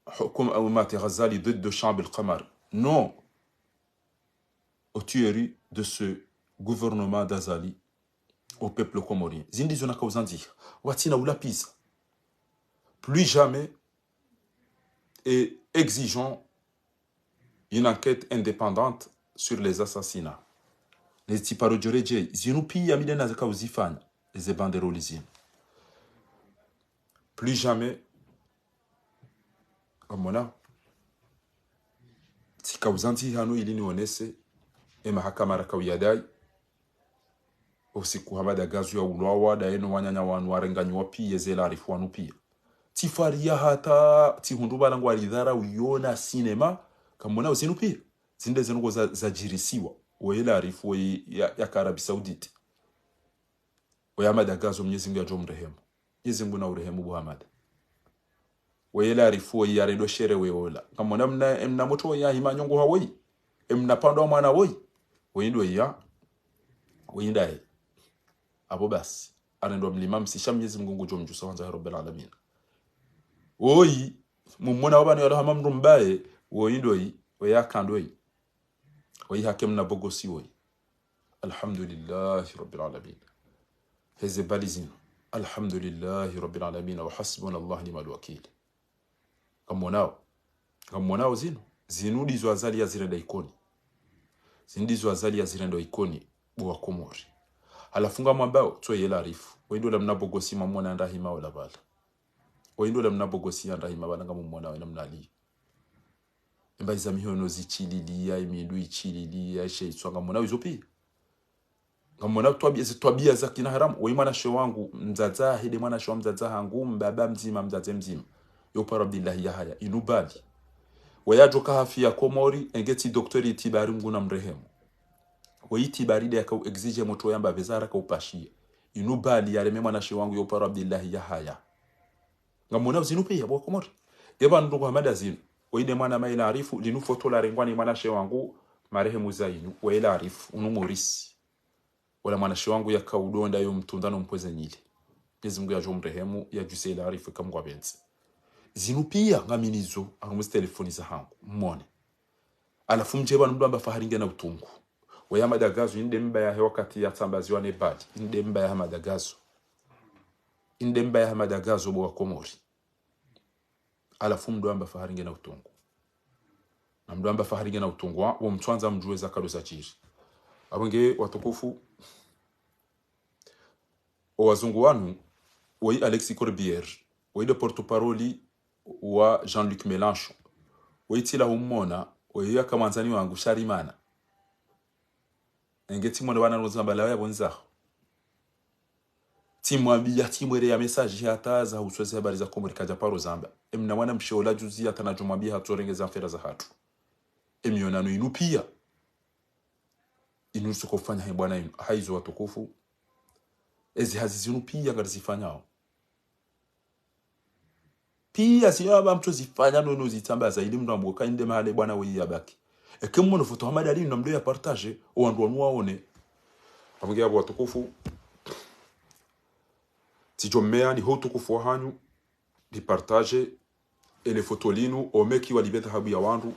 حكم أمات غزالي ضد شعب القمر non aux tueries de ce gouvernement d'Azali au peuple comorien zindi zona kauzandi watina ulapiza plus jamais et exigeons une enquête indépendante sur les assassinats les tiparojoreje zinupi ya midena za kauzifanya les banderoles zinu plus jamais amona tikauzanti hano ili nionese mahakama rakawiyadai usiku hamada gazu ya ulawa da eno wanyanya wanu warenganywa pia zela arifu wanu pia tifaria hata tihunduba langu alidhara uyona sinema kamona uzinu pia zinde zenugo za jirisiwa wela arifu ya Arabi Saudite wa Madagazo Mwenyezi Mungu ajomrehemu Mwenyezi Mungu na urehemu Muhammad wela arifu ya rendo shere weola kamona mna moto ya himanyongo hawoi mna pando mwana woi wendo ya wendai abo basi anendo mlima msisha Mwenyezi Mungu ngujomjusa wanza rabbil alamin oi mumona wabani wala hamamru mbaye wendo yi yakandoi woi hakem na bogosi woi alhamdulillah rabbil alamin heze balizin alhamdulillah rabbil alamin wa hasbunallahu ni'mal wakeel kamonao zinu dizo azali ya zirenda ikoni zindizo azali ya zirenda ikoni bwa komori alafunga mwambao to yela arifu wendo la mnabogosi mamona ndahima wala bala wendo la mnabogosi ndahima bala ngamumona wena mnali imbaza mihono zichililia imindu ichililia sheitswanga mona wizopi ngamona twabia za kina haramu we mwana sho wangu mzaza hide mwana sho mzaza hangu mbaba mzima mzaze mzima yopa rabbillahi ya haya inubali wayajoka hafi ya komori engeti doktori itibari nguna mrehemu waitibaride ya kau exige moto yamba vezara kaupashie inubali ya reme mwana sho wangu yopa rabbillahi ya haya ngamona zinupe ya bwa komori eba ndugu hamada zinu waide mwana maila arifu linu foto la rengwani mwana sho wangu marehemu zainu waila arifu unumorisi wala mwana sho wangu ya kaudonda yo mtundano mpweze nyile Mwenyezi Mungu ajomrehemu ya jusela arifu kamgwa benzi zinupia ngaminizo angumuzi telefoni za hangu mmone alafu mjeba nmdamba faharinge na utungu waya Madagazo inde mba ya wakati ya tambaziwa nebali inde mba ya Madagazo bwa komori alafu mdamba faharinge na utungu na mdamba faharinge na utungu wa mtwanza mjueza kado za jiri abonge watukufu wazungu wanu wai Alexis Corbière wai de porte-parole wa Jean-Luc Mélenchon waitila humona waya kamanzani wangu sharimana ngeti mwana wana rozambala ya bonzaho timwambia timwere ya message hataza husweze habari za komorika japaro zamba emna wana mshola juzi atanajumwambia hatorengeza mfera za hatu emionano inupia inusu kufanya hai bwana haizo watukufu ezi hazizinu pia ngarizifanyao pia siyaba mtu zifanya nono zitambaza ili mtu amboka inde mahale bwana weyi yabaki kemo no foto hamada ali namdo ya partage owandu wanu waone amugia abo watukufu tijomea ni hotukufu hanyu di partage ele foto linu omeki walibeta habu ya wandu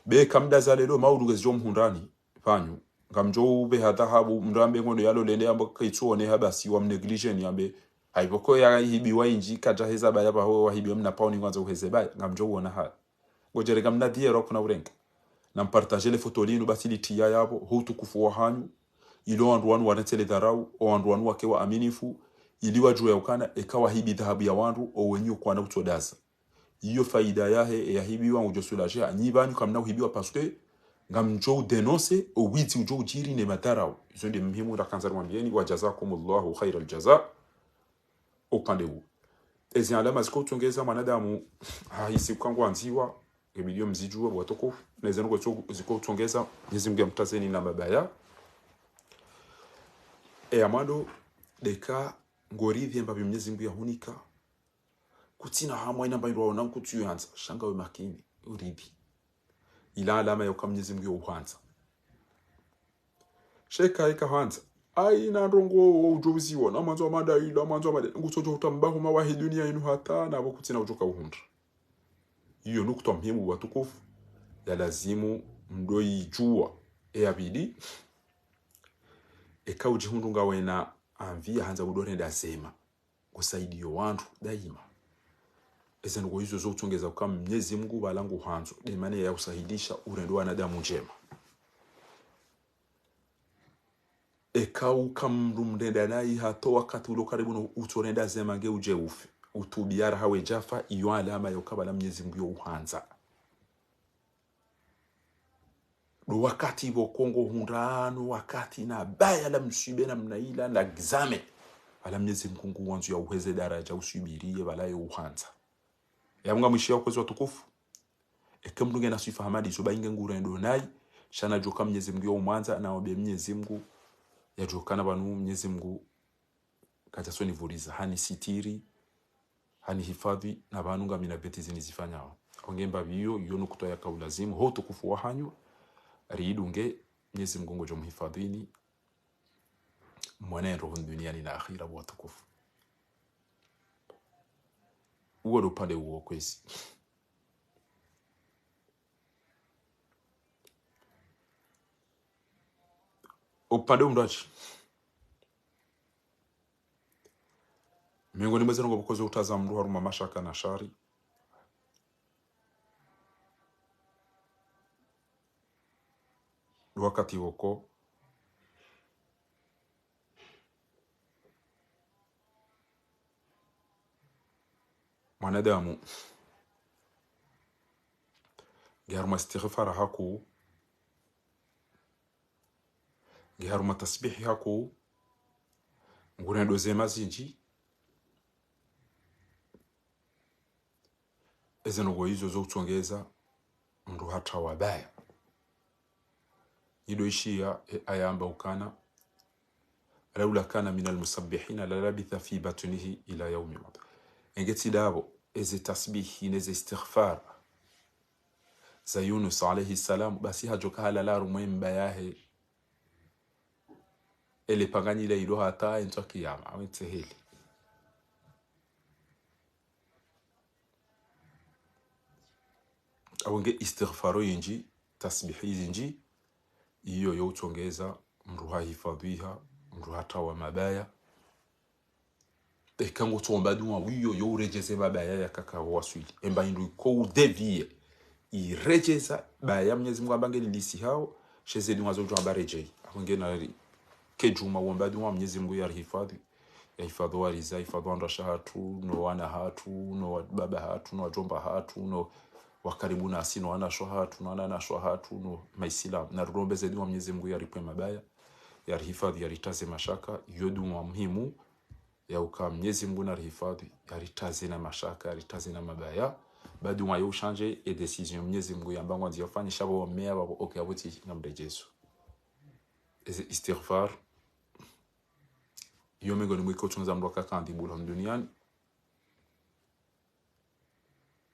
be kamda zalelo mauluge zom hundani panyu ngamjo ube hata habu mrambe ngono yalo lende amba kaitsuone habasi wa negligence yambe haiboko ya hibiwa inji kaja heza baya ba ho hibiwa mna pauni kwanza uheze baya ngamjo wona ha ngojere gamna diero kuna urenga na mpartager les photos linu basiliti ya yabo hutukufu wa hanyu ilo andu wanu wanatele dharau o andu wanu wakewa aminifu iliwa juu ya ukana ekawa hibi dhahabu ya wandu o wenyu kwa na utodaza iyo faida yahe ya hibi wangu josulaje anyibani kamna uhibiwa paske ngamjo denonce o witi ujo ujiri ne matarau izo ndi muhimu rakanza rwambieni wa jazakumullahu khairal jaza upande huu ezi alama ziko tungeza mwanadamu hahisi kangwanziwa ngebilio mzijua watokofu neza nuko ziko tungeza Mwenyezi Mungu amtazeni na mabaya amado deka ngorithi mbabi Mwenyezi Mungu yahunika kutina hamwe namba ndo na kutuyanza shanga we makini urithi ila alama ya Mwenyezi Mungu uhanza sheka ikahanza aina ndongo ujoziwa na manzo amada ila manzo amada ngutojo utambaho mawahi dunia inu hata na abo kutina ujoka uhundra hiyo nukta muhimu watukufu ya lazimu mdoi jua abidi eka ujihundu ngawe na anvia hanza udore ndasema kusaidio wantu daima ezengo hizo zotongeza kama Mwenyezi Mungu balangu hanzo de maana ya usahidisha urendo wa nadamu njema eka ukamndu mdenda nayi hato wakati ulo karibu no utorenda zema nge uje ufe utubiara hawe jafa iyo alama ya ukabala Mwenyezi Mungu yo uhanza do wakati bo Kongo hundano wakati na baya la msibe na mnaila na gizame ala Mwenyezi Mungu wanzu ya uheze daraja usubirie bala yo uhanza ya munga mwishia kwa tukufu ekemdu ngena sifa hamadi so bainga ngurendo nayi shana joka Mwenyezi Mungu yo umanza na obe Mwenyezi Mungu ya jokana banu Mwenyezi Mungu kaja soni vuliza hani sitiri hani hifadhi na banu ngamina beti zinizifanyao ongemba biyo yono kutoya ka ulazimu ho tukufu wa hanyo riidunge Mwenyezi Mungu ngojo mhifadhini mwanero duniani na akhira wa tukufu uwo do pale uwo kwesi upande umdachi miongoni mwezi ngo bukoze utaza mru haruma mashaka na shari wakati woko mwanadamu garuma istighfar haku garuma tasbih haku ngurendo zema zinji ezeno hizo zokutongeza mndu hata wabaya idoishia ayamba ukana laula kana min almusabbihina la labitha fi batnihi ila yawmi mat engeti dabo eze tasbih ineze istighfar za Yunus alayhi salam basi hajoka halala rumwemba yahe ele pangani le ilo hata ento kiyama aweteheli awenge istighfaro yinji tasbihi yinji iyo yotongeza mruha hifadhiha mruha tawa mabaya ekango tomba duwa wiyo yo urejeze mabaya ya kaka waswili emba indu ko devie irejeza baya Mwenyezi Mungu abangeni lisi hao sheze duwa zo jamba rejei awenge kejuma womba duwa Mwenyezi Mungu ya hifadhi waliza hifadhi andasha hatu no wana hatu no baba hatu no jomba hatu no wakaribu na asino ana shohatu no ana shohatu no maisila na rombe zedu wa Mwenyezi Mungu yaripwe mabaya yarihifadhi yaritaze mashaka yodu wa muhimu ya uka Mwenyezi Mungu na rihifadhi yaritaze na mashaka yaritaze na mabaya badu wa yo changer et décision Mwenyezi Mungu yambangwa nziyofanya shabo wa mea babo okay abuti ngamrejesu istighfar yomego ni mwiko tunza mdoka kandi bula duniani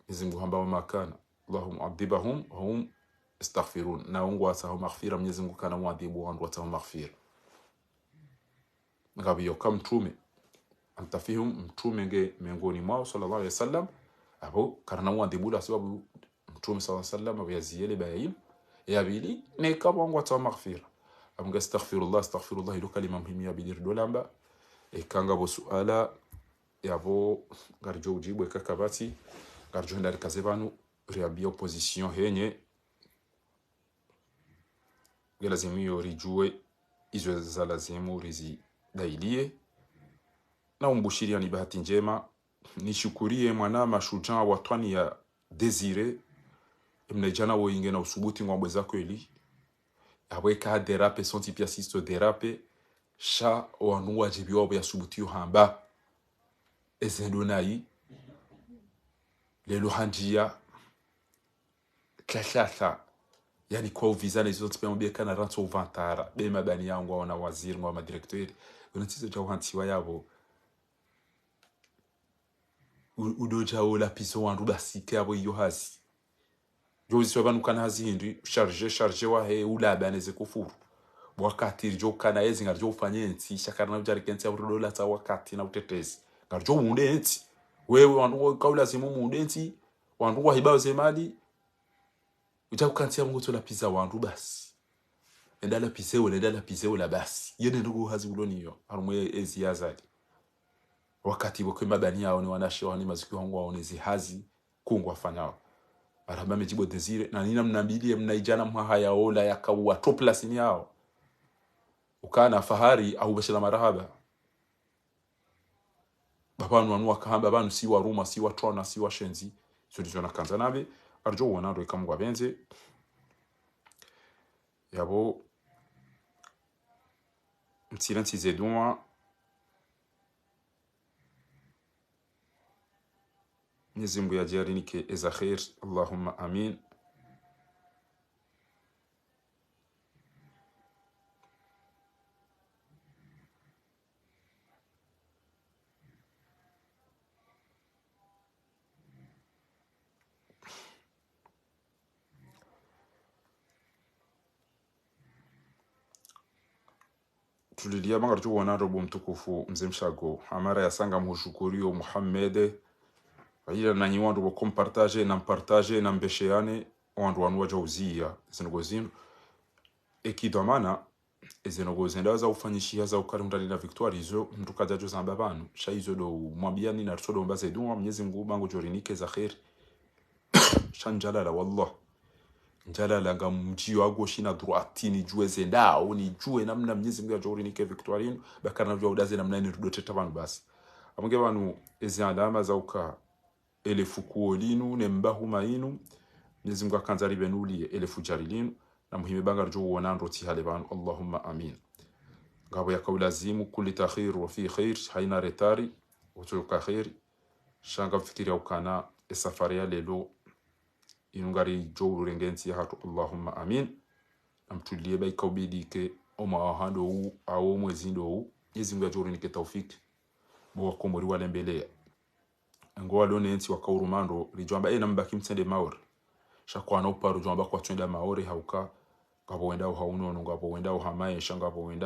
Mwenyezi Mungu hamba makana Allahum adibahum hum astaghfirun na ungu atahu maghfira Mwenyezi Mungu kana muadhibu wangu atahu maghfira ngabi yo kam tume antafihum mtume nge miongoni mwao sallallahu alaihi wasallam abo kana muadhibu la sababu mtume sallallahu alaihi wasallam abiyaziele bayin ya bili ne kama ngwa ta maghfira amga astaghfirullah ilo kalima muhimu ya bilir dolamba kanga bo suala yabo garjo ujibu kakabati garjo ndari kazebanu riambia opposition henye lazima yorijue izo za lazimu rizi dailie na umbushiria ni bahati njema nishukurie mwana mashujaa wa twani ya Desire mnejana wo inge na usubuti ngombe zako eli aweka derape sonti piasisto derape sha wanu wajibi wabo ya subuti hamba ezendonai lelo hanjia kashasha yani kwa uvizana hizo tupemwambia kana ranto vantara be mabani yangu wana waziri ngwa madirektori unatizo cha uhantiwa yabo udoja ola piso wandu basike abo iyo hazi jozi wabanu kana hazi hindi charge wa he ula baneze kufuru wakati jo kana yezi ngarjo ufanye nti shakarna ujari kensi abro la ta wakati na utetezi ngarjo munde nti wewe wandu kaula zimu munde nti wandu wa hibao zemali ujakukantia mungu tola pizza wandu basi endala pizza la basi yene ndugu hazi uloniyo arumwe ezi yazali wakati boko mabani yao ni wanashe wani maziki wangu waonezi hazi kungwa fanyao araba mejibo Desire na nina mnabili mnaijana mhaya ola yakawa top class ni yao ukana fahari au bashira marahaba babanu wanu wakahamba banu si wa Roma si wa Trona si wa Shenzi solution kanza nabe arjo wana ro ikamwa benze yabo mtilanti zedwa nizimbu ya jari nike eza khair Allahumma amin tulilia bangarjo wana robo mtukufu mzemshago amara yasanga mhushukurio Muhammad ila na nyiwandu wa partager na mbesheane wandu wanu wajauzia zinogozino ekidomana ezinogozenda za ufanyishia za ukari ndani na victoire izo mtu kajajo zamba banu shaizo do mwambiani na tsodo mbaze dua Mwenyezi Mungu bangu jorinike za khair shanjalala wallah njalala ngamjio wago shina droitini jue zendao ni jue namna Mwenyezi Mungu jorinike victoire bakana jua udaze namna ni rudote tabanu basi amunge banu ezi alama za uka elefu kuolinu nembahu mainu Mwenyezi Mungu akanzari benulie elefu jarilinu na muhime bangar jo wona roti halebanu Allahumma amin ngabo yakawlazimu kulli takhir wa fi khair haina retari utuka khair shanga fikiria ukana safari ya lelo inungari jo urengenzi hatu Allahumma amin amtulie bai kaubidike oma hando au mwezi ndo Mwenyezi Mungu ajorinike tawfik bo komori wale mbele ngo alone nti wakaurumando lijwamba nambaki mtsende maori shakwa no paru jwamba kwa twenda maori hauka ngabo wenda hauno ngabo wenda hamaye shanga ngabo wenda